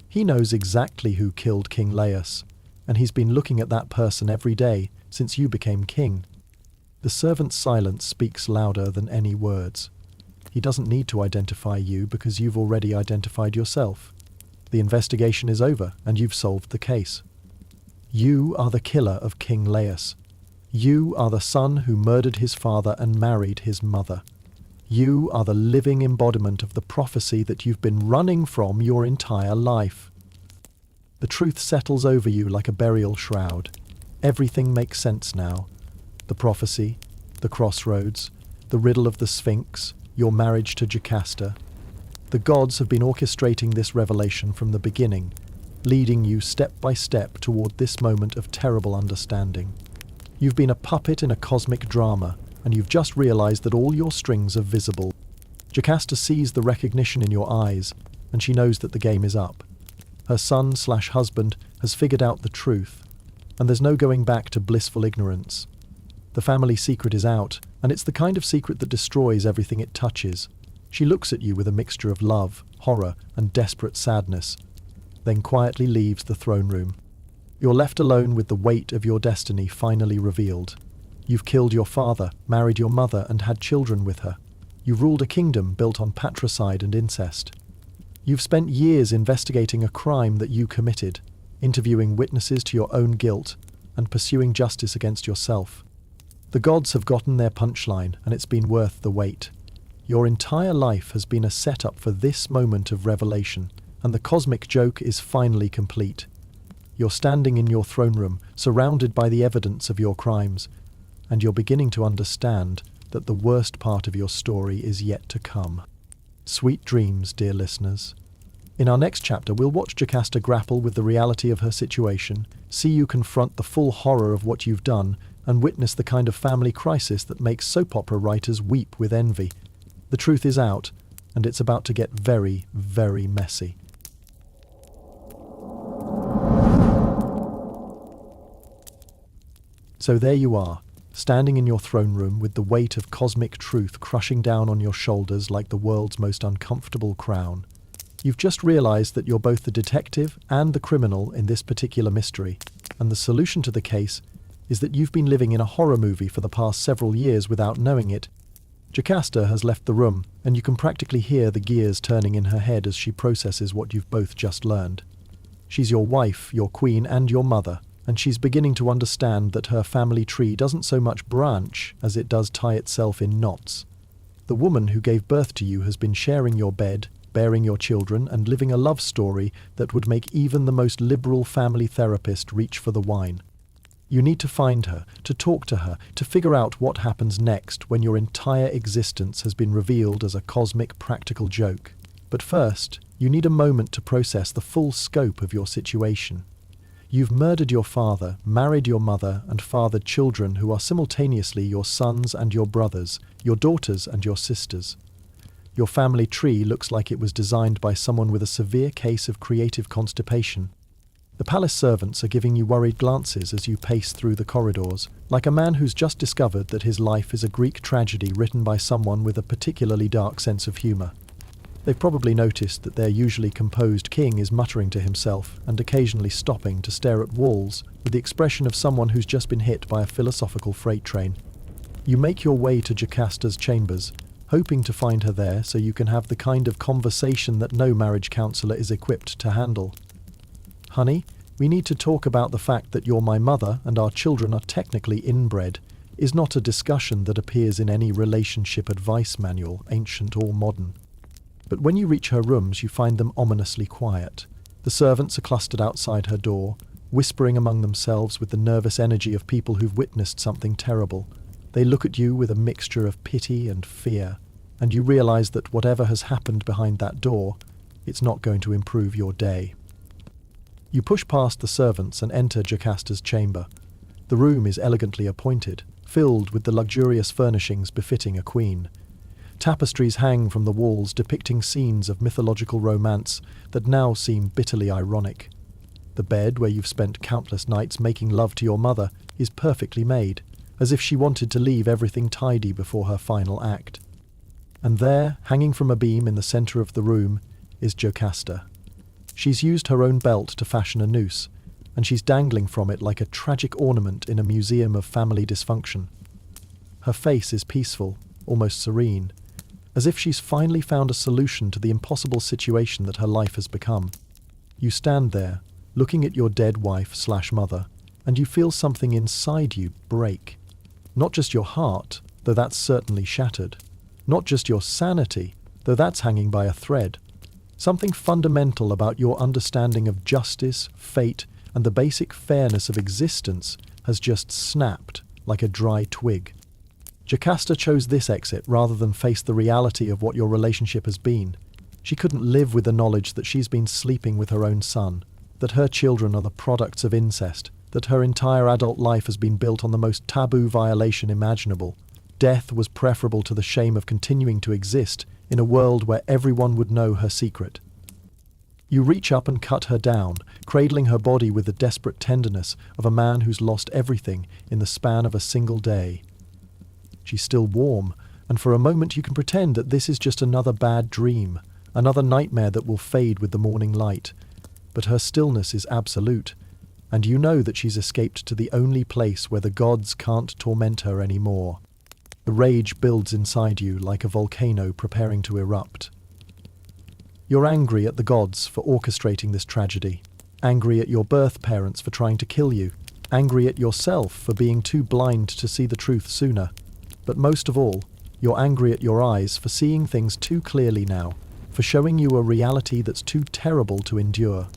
He knows exactly who killed King Laius, and he's been looking at that person every day since you became king. The servant's silence speaks louder than any words. He doesn't need to identify you because you've already identified yourself. The investigation is over, and you've solved the case. You are the killer of King Laius. You are the son who murdered his father and married his mother. You are the living embodiment of the prophecy that you've been running from your entire life. The truth settles over you like a burial shroud. Everything makes sense now. The prophecy, the crossroads, the riddle of the Sphinx, your marriage to Jocasta. The gods have been orchestrating this revelation from the beginning, leading you step by step toward this moment of terrible understanding. You've been a puppet in a cosmic drama, and you've just realized that all your strings are visible. Jocasta sees the recognition in your eyes, and she knows that the game is up. Her son/husband has figured out the truth, and there's no going back to blissful ignorance. The family secret is out, and it's the kind of secret that destroys everything it touches. She looks at you with a mixture of love, horror, and desperate sadness, then quietly leaves the throne room. You're left alone with the weight of your destiny finally revealed. You've killed your father, married your mother, and had children with her. You've ruled a kingdom built on patricide and incest. You've spent years investigating a crime that you committed, interviewing witnesses to your own guilt, and pursuing justice against yourself. The gods have gotten their punchline, and it's been worth the wait. Your entire life has been a setup for this moment of revelation, and the cosmic joke is finally complete. You're standing in your throne room, surrounded by the evidence of your crimes, and you're beginning to understand that the worst part of your story is yet to come. Sweet dreams, dear listeners. In our next chapter, we'll watch Jocasta grapple with the reality of her situation, see you confront the full horror of what you've done, and witness the kind of family crisis that makes soap opera writers weep with envy. The truth is out, and it's about to get very, very messy. So there you are, standing in your throne room with the weight of cosmic truth crushing down on your shoulders like the world's most uncomfortable crown. You've just realized that you're both the detective and the criminal in this particular mystery, and the solution to the case is that you've been living in a horror movie for the past several years without knowing it. Jocasta has left the room, and you can practically hear the gears turning in her head as she processes what you've both just learned. She's your wife, your queen, and your mother, and she's beginning to understand that her family tree doesn't so much branch as it does tie itself in knots. The woman who gave birth to you has been sharing your bed, bearing your children, and living a love story that would make even the most liberal family therapist reach for the wine. You need to find her, to talk to her, to figure out what happens next when your entire existence has been revealed as a cosmic practical joke. But first, You need a moment to process the full scope of your situation. You've murdered your father, married your mother, and fathered children who are simultaneously your sons and your brothers, your daughters and your sisters. Your family tree looks like it was designed by someone with a severe case of creative constipation. The palace servants are giving you worried glances as you pace through the corridors, like a man who's just discovered that his life is a Greek tragedy written by someone with a particularly dark sense of humour. They've probably noticed that their usually composed king is muttering to himself and occasionally stopping to stare at walls with the expression of someone who's just been hit by a philosophical freight train. You make your way to Jocasta's chambers, hoping to find her there so you can have the kind of conversation that no marriage counsellor is equipped to handle. Honey, we need to talk about the fact that you're my mother and our children are technically inbred, is not a discussion that appears in any relationship advice manual, ancient or modern. But when you reach her rooms, you find them ominously quiet. The servants are clustered outside her door, whispering among themselves with the nervous energy of people who've witnessed something terrible. They look at you with a mixture of pity and fear, and you realize that whatever has happened behind that door, it's not going to improve your day. You push past the servants and enter Jocasta's chamber. The room is elegantly appointed, filled with the luxurious furnishings befitting a queen. Tapestries hang from the walls depicting scenes of mythological romance that now seem bitterly ironic. The bed, where you've spent countless nights making love to your mother, is perfectly made, as if she wanted to leave everything tidy before her final act. And there, hanging from a beam in the centre of the room, is Jocasta. She's used her own belt to fashion a noose, and she's dangling from it like a tragic ornament in a museum of family dysfunction. Her face is peaceful, almost serene, as if she's finally found a solution to the impossible situation that her life has become. You stand there, looking at your dead wife/mother, and you feel something inside you break. Not just your heart, though that's certainly shattered. Not just your sanity, though that's hanging by a thread. Something fundamental about your understanding of justice, fate, and the basic fairness of existence has just snapped like a dry twig. Jocasta chose this exit rather than face the reality of what your relationship has been. She couldn't live with the knowledge that she's been sleeping with her own son, that her children are the products of incest, that her entire adult life has been built on the most taboo violation imaginable. Death was preferable to the shame of continuing to exist in a world where everyone would know her secret. You reach up and cut her down, cradling her body with the desperate tenderness of a man who's lost everything in the span of a single day. She's still warm, and for a moment you can pretend that this is just another bad dream, another nightmare that will fade with the morning light. But her stillness is absolute, and you know that she's escaped to the only place where the gods can't torment her anymore. The rage builds inside you like a volcano preparing to erupt. You're angry at the gods for orchestrating this tragedy, angry at your birth parents for trying to kill you, angry at yourself for being too blind to see the truth sooner. But most of all, you're angry at your eyes for seeing things too clearly now, for showing you a reality that's too terrible to endure.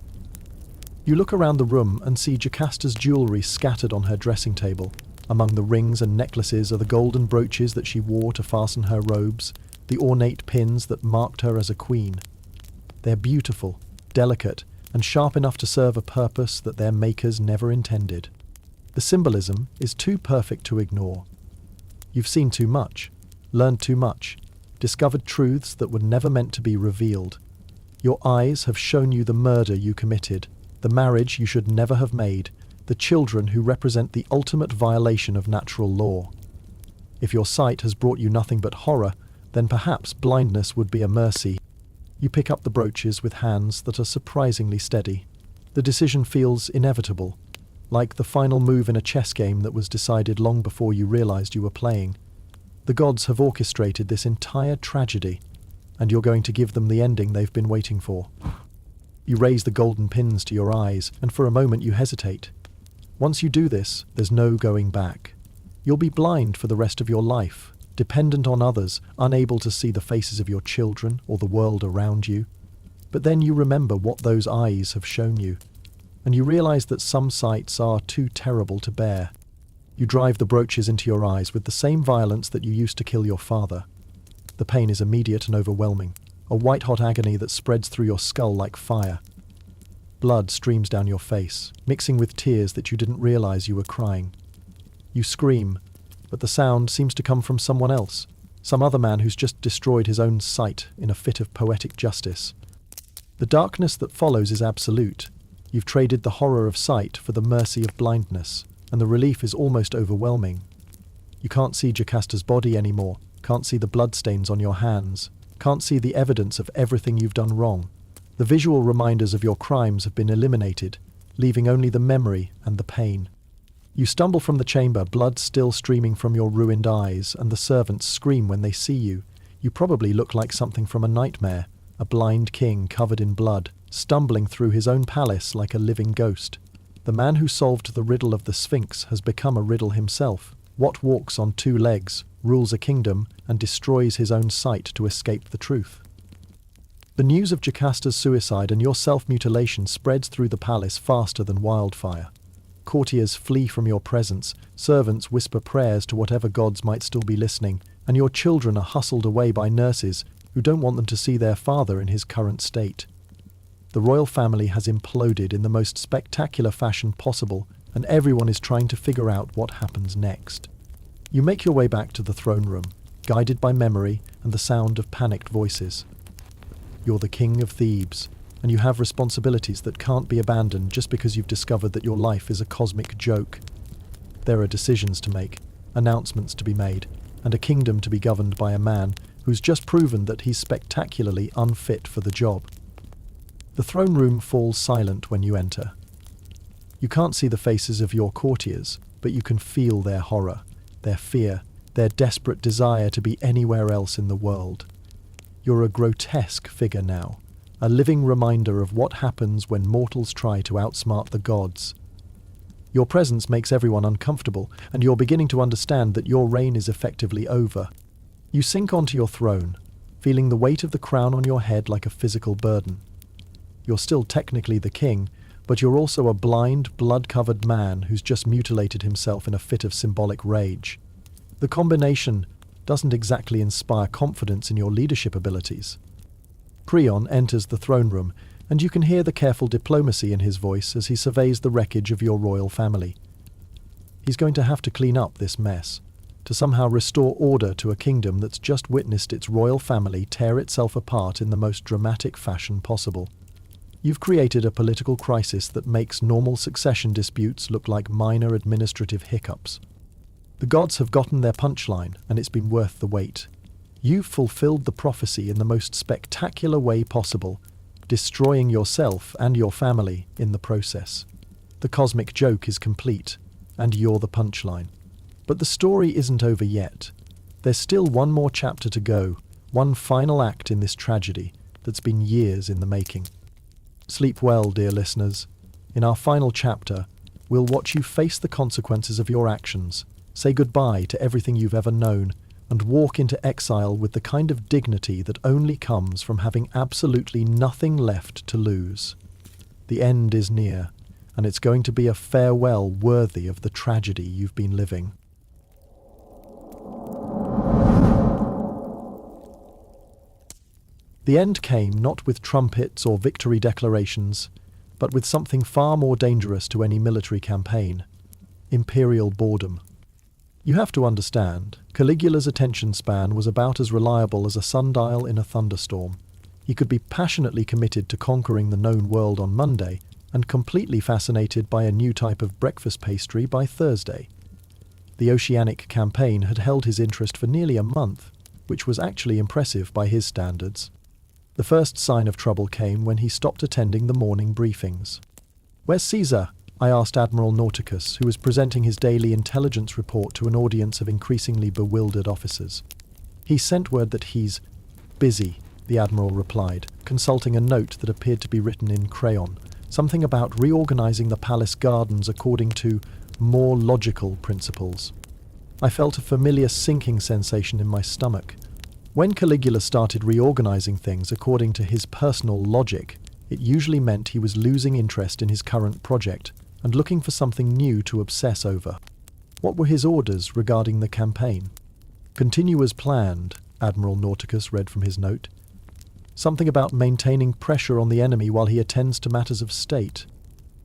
You look around the room and see Jocasta's jewellery scattered on her dressing table. Among the rings and necklaces are the golden brooches that she wore to fasten her robes, the ornate pins that marked her as a queen. They're beautiful, delicate, and sharp enough to serve a purpose that their makers never intended. The symbolism is too perfect to ignore. You've seen too much, learned too much, discovered truths that were never meant to be revealed. Your eyes have shown you the murder you committed, the marriage you should never have made, the children who represent the ultimate violation of natural law. If your sight has brought you nothing but horror, then perhaps blindness would be a mercy. You pick up the brooches with hands that are surprisingly steady. The decision feels inevitable, like the final move in a chess game that was decided long before you realized you were playing. The gods have orchestrated this entire tragedy, and you're going to give them the ending they've been waiting for. You raise the golden pins to your eyes, and for a moment you hesitate. Once you do this, there's no going back. You'll be blind for the rest of your life, dependent on others, unable to see the faces of your children or the world around you. But then you remember what those eyes have shown you, and you realize that some sights are too terrible to bear. You drive the brooches into your eyes with the same violence that you used to kill your father. The pain is immediate and overwhelming. a white-hot agony that spreads through your skull like fire. Blood streams down your face, mixing with tears that you didn't realize you were crying. You scream, but the sound seems to come from someone else, some other man who's just destroyed his own sight in a fit of poetic justice. The darkness that follows is absolute. You've traded the horror of sight for the mercy of blindness, and the relief is almost overwhelming. You can't see Jocasta's body anymore, can't see the bloodstains on your hands, can't see the evidence of everything you've done wrong. The visual reminders of your crimes have been eliminated, leaving only the memory and the pain. You stumble from the chamber, blood still streaming from your ruined eyes, and the servants scream when they see you. You probably look like something from a nightmare, a blind king covered in blood, stumbling through his own palace like a living ghost. The man who solved the riddle of the Sphinx has become a riddle himself. What walks on two legs, rules a kingdom, and destroys his own sight to escape the truth? The news of Jocasta's suicide and your self-mutilation spreads through the palace faster than wildfire. Courtiers flee from your presence, servants whisper prayers to whatever gods might still be listening, and your children are hustled away by nurses who don't want them to see their father in his current state. The royal family has imploded in the most spectacular fashion possible, and everyone is trying to figure out what happens next. You make your way back to the throne room, guided by memory and the sound of panicked voices. You're the king of Thebes, and you have responsibilities that can't be abandoned just because you've discovered that your life is a cosmic joke. There are decisions to make, announcements to be made, and a kingdom to be governed by a man who's just proven that he's spectacularly unfit for the job. The throne room falls silent when you enter. You can't see the faces of your courtiers, but you can feel their horror, their fear, their desperate desire to be anywhere else in the world. You're a grotesque figure now, a living reminder of what happens when mortals try to outsmart the gods. Your presence makes everyone uncomfortable, and you're beginning to understand that your reign is effectively over. You sink onto your throne, feeling the weight of the crown on your head like a physical burden. You're still technically the king, but you're also a blind, blood-covered man who's just mutilated himself in a fit of symbolic rage. The combination doesn't exactly inspire confidence in your leadership abilities. Creon enters the throne room, and you can hear the careful diplomacy in his voice as he surveys the wreckage of your royal family. He's going to have to clean up this mess, to somehow restore order to a kingdom that's just witnessed its royal family tear itself apart in the most dramatic fashion possible. You've created a political crisis that makes normal succession disputes look like minor administrative hiccups. The gods have gotten their punchline, and it's been worth the wait. You've fulfilled the prophecy in the most spectacular way possible, destroying yourself and your family in the process. The cosmic joke is complete, and you're the punchline. But the story isn't over yet. There's still one more chapter to go, one final act in this tragedy that's been years in the making. Sleep well, dear listeners. In our final chapter, we'll watch you face the consequences of your actions, say goodbye to everything you've ever known, and walk into exile with the kind of dignity that only comes from having absolutely nothing left to lose. The end is near, and it's going to be a farewell worthy of the tragedy you've been living. The end came not with trumpets or victory declarations, but with something far more dangerous to any military campaign: imperial boredom. You have to understand, Caligula's attention span was about as reliable as a sundial in a thunderstorm. He could be passionately committed to conquering the known world on Monday, and completely fascinated by a new type of breakfast pastry by Thursday. The Oceanic campaign had held his interest for nearly a month, which was actually impressive by his standards. The first sign of trouble came when he stopped attending the morning briefings. "Where's Caesar?" I asked Admiral Nauticus, who was presenting his daily intelligence report to an audience of increasingly bewildered officers. "He sent word that he's busy," the Admiral replied, consulting a note that appeared to be written in crayon, something about reorganizing the palace gardens according to more logical principles. I felt a familiar sinking sensation in my stomach. When Caligula started reorganizing things according to his personal logic, it usually meant he was losing interest in his current project and looking for something new to obsess over. What were his orders regarding the campaign? "Continue as planned," Admiral Nauticus read from his note. Something about maintaining pressure on the enemy while he attends to matters of state.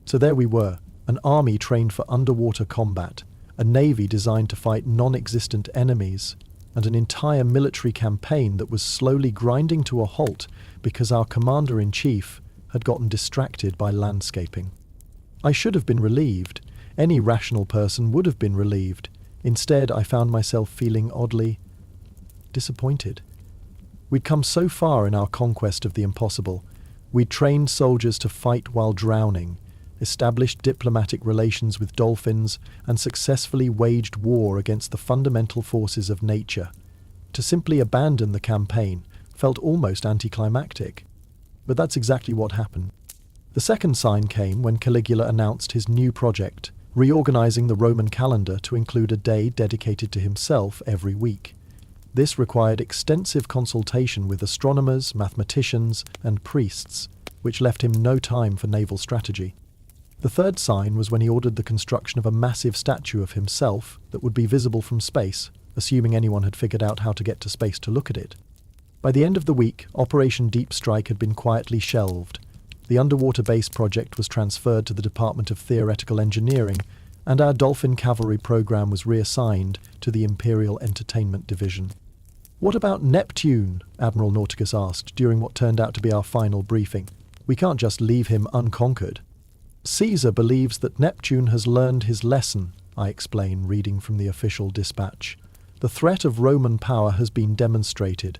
So there we were, an army trained for underwater combat, a navy designed to fight non-existent enemies, and an entire military campaign that was slowly grinding to a halt because our commander-in-chief had gotten distracted by landscaping. I should have been relieved. Any rational person would have been relieved. Instead, I found myself feeling oddly disappointed. We'd come so far in our conquest of the impossible. We'd trained soldiers to fight while drowning, established diplomatic relations with dolphins, and successfully waged war against the fundamental forces of nature. To simply abandon the campaign felt almost anticlimactic. But that's exactly what happened. The second sign came when Caligula announced his new project, reorganizing the Roman calendar to include a day dedicated to himself every week. This required extensive consultation with astronomers, mathematicians, and priests, which left him no time for naval strategy. The third sign was when he ordered the construction of a massive statue of himself that would be visible from space, assuming anyone had figured out how to get to space to look at it. By the end of the week, Operation Deep Strike had been quietly shelved. The underwater base project was transferred to the Department of Theoretical Engineering, and our Dolphin Cavalry program was reassigned to the Imperial Entertainment Division. "What about Neptune?" Admiral Nauticus asked during what turned out to be our final briefing. "We can't just leave him unconquered." "Caesar believes that Neptune has learned his lesson," I explain, reading from the official dispatch. "The threat of Roman power has been demonstrated.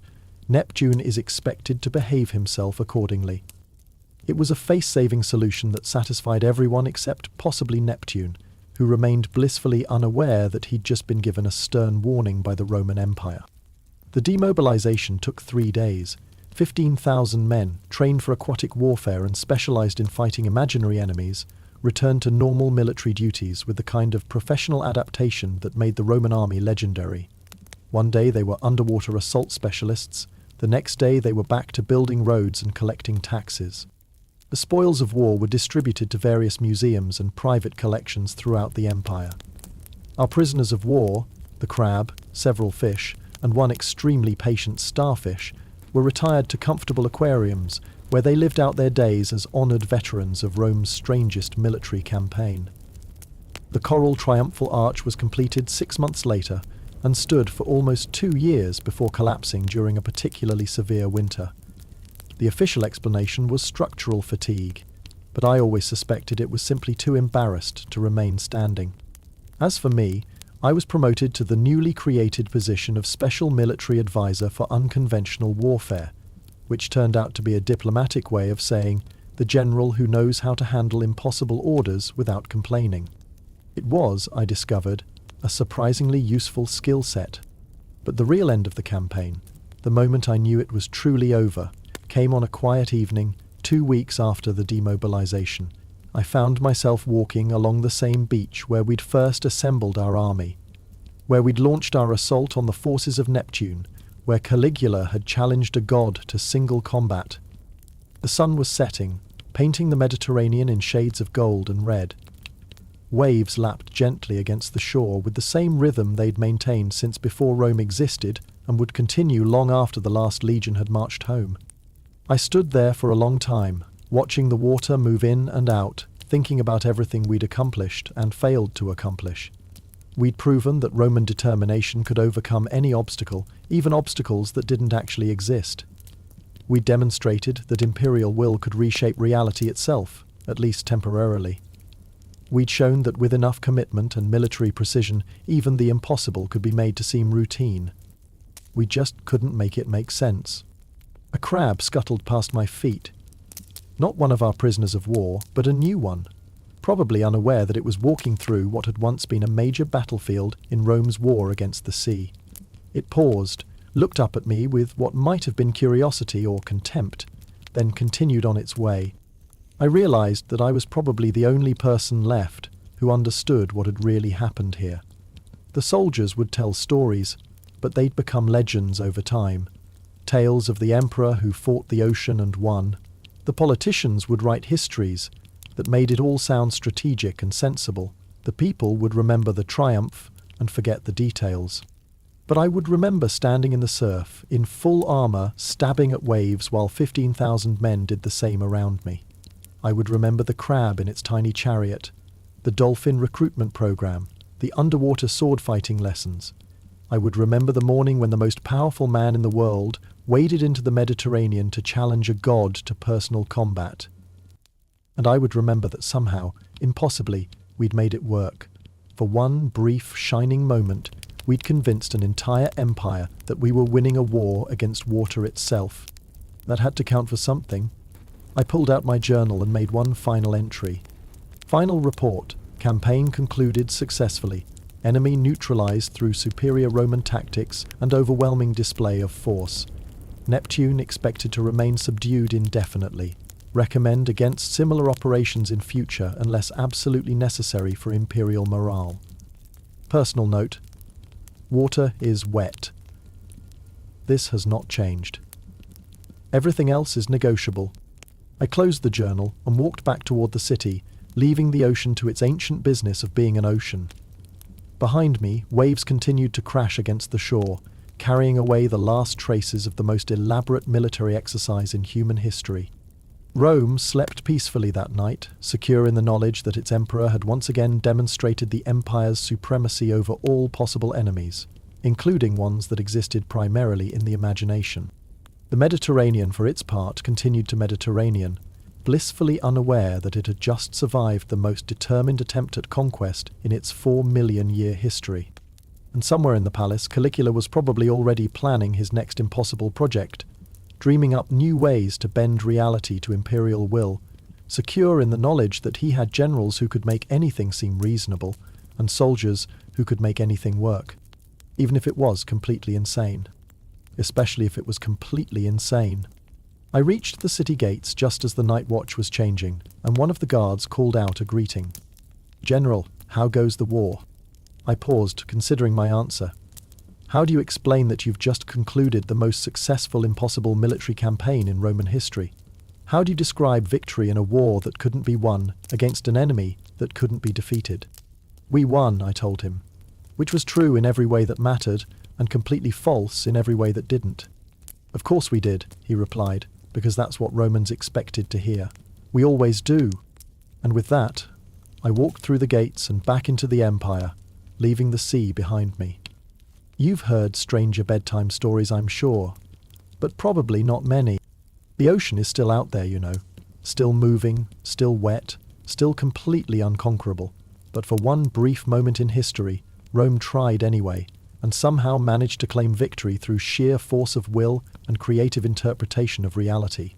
Neptune is expected to behave himself accordingly." It was a face-saving solution that satisfied everyone except possibly Neptune, who remained blissfully unaware that he'd just been given a stern warning by the Roman Empire. The demobilization took 3 days. 15,000 men, trained for aquatic warfare and specialized in fighting imaginary enemies, returned to normal military duties with the kind of professional adaptation that made the Roman army legendary. One day they were underwater assault specialists, the next day they were back to building roads and collecting taxes. The spoils of war were distributed to various museums and private collections throughout the empire. Our prisoners of war, the crab, several fish, and one extremely patient starfish, were retired to comfortable aquariums where they lived out their days as honoured veterans of Rome's strangest military campaign. The coral triumphal arch was completed 6 months later and stood for almost 2 years before collapsing during a particularly severe winter. The official explanation was structural fatigue, but I always suspected it was simply too embarrassed to remain standing. As for me, I was promoted to the newly created position of Special Military Advisor for Unconventional Warfare, which turned out to be a diplomatic way of saying the general who knows how to handle impossible orders without complaining. It was, I discovered, a surprisingly useful skill set. But the real end of the campaign, the moment I knew it was truly over, came on a quiet evening 2 weeks after the demobilization. I found myself walking along the same beach where we'd first assembled our army, where we'd launched our assault on the forces of Neptune, where Caligula had challenged a god to single combat. The sun was setting, painting the Mediterranean in shades of gold and red. Waves lapped gently against the shore with the same rhythm they'd maintained since before Rome existed and would continue long after the last legion had marched home. I stood there for a long time, watching the water move in and out, thinking about everything we'd accomplished and failed to accomplish. We'd proven that Roman determination could overcome any obstacle, even obstacles that didn't actually exist. We'd demonstrated that imperial will could reshape reality itself, at least temporarily. We'd shown that with enough commitment and military precision, even the impossible could be made to seem routine. We just couldn't make it make sense. A crab scuttled past my feet. Not one of our prisoners of war, but a new one, probably unaware that it was walking through what had once been a major battlefield in Rome's war against the sea. It paused, looked up at me with what might have been curiosity or contempt, then continued on its way. I realized that I was probably the only person left who understood what had really happened here. The soldiers would tell stories, but they'd become legends over time. Tales of the emperor who fought the ocean and won. The politicians would write histories that made it all sound strategic and sensible. The people would remember the triumph and forget the details. But I would remember standing in the surf, in full armour, stabbing at waves while 15,000 men did the same around me. I would remember the crab in its tiny chariot, the dolphin recruitment program, the underwater sword-fighting lessons. I would remember the morning when the most powerful man in the world waded into the Mediterranean to challenge a god to personal combat. And I would remember that somehow, impossibly, we'd made it work. For one brief, shining moment, we'd convinced an entire empire that we were winning a war against water itself. That had to count for something. I pulled out my journal and made one final entry. Final report. Campaign concluded successfully. Enemy neutralized through superior Roman tactics and overwhelming display of force. Neptune expected to remain subdued indefinitely. Recommend against similar operations in future unless absolutely necessary for imperial morale. Personal note. Water is wet. This has not changed. Everything else is negotiable. I closed the journal and walked back toward the city, leaving the ocean to its ancient business of being an ocean. Behind me, waves continued to crash against the shore, carrying away the last traces of the most elaborate military exercise in human history. Rome slept peacefully that night, secure in the knowledge that its emperor had once again demonstrated the empire's supremacy over all possible enemies, including ones that existed primarily in the imagination. The Mediterranean, for its part, continued to Mediterranean, blissfully unaware that it had just survived the most determined attempt at conquest in its 4 million-year history. And somewhere in the palace, Caligula was probably already planning his next impossible project, dreaming up new ways to bend reality to imperial will, secure in the knowledge that he had generals who could make anything seem reasonable, and soldiers who could make anything work, even if it was completely insane. Especially if it was completely insane. I reached the city gates just as the night watch was changing, and one of the guards called out a greeting. "General, how goes the war?" I paused, considering my answer. How do you explain that you've just concluded the most successful impossible military campaign in Roman history? How do you describe victory in a war that couldn't be won against an enemy that couldn't be defeated? We won, I told him, which was true in every way that mattered, and completely false in every way that didn't. Of course we did, he replied, because that's what Romans expected to hear. We always do. And with that, I walked through the gates and back into the empire, leaving the sea behind me. You've heard stranger bedtime stories, I'm sure, but probably not many. The ocean is still out there, you know, still moving, still wet, still completely unconquerable. But for one brief moment in history, Rome tried anyway, and somehow managed to claim victory through sheer force of will and creative interpretation of reality.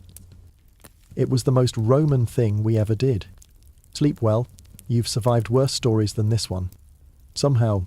It was the most Roman thing we ever did. Sleep well. You've survived worse stories than this one. Somehow,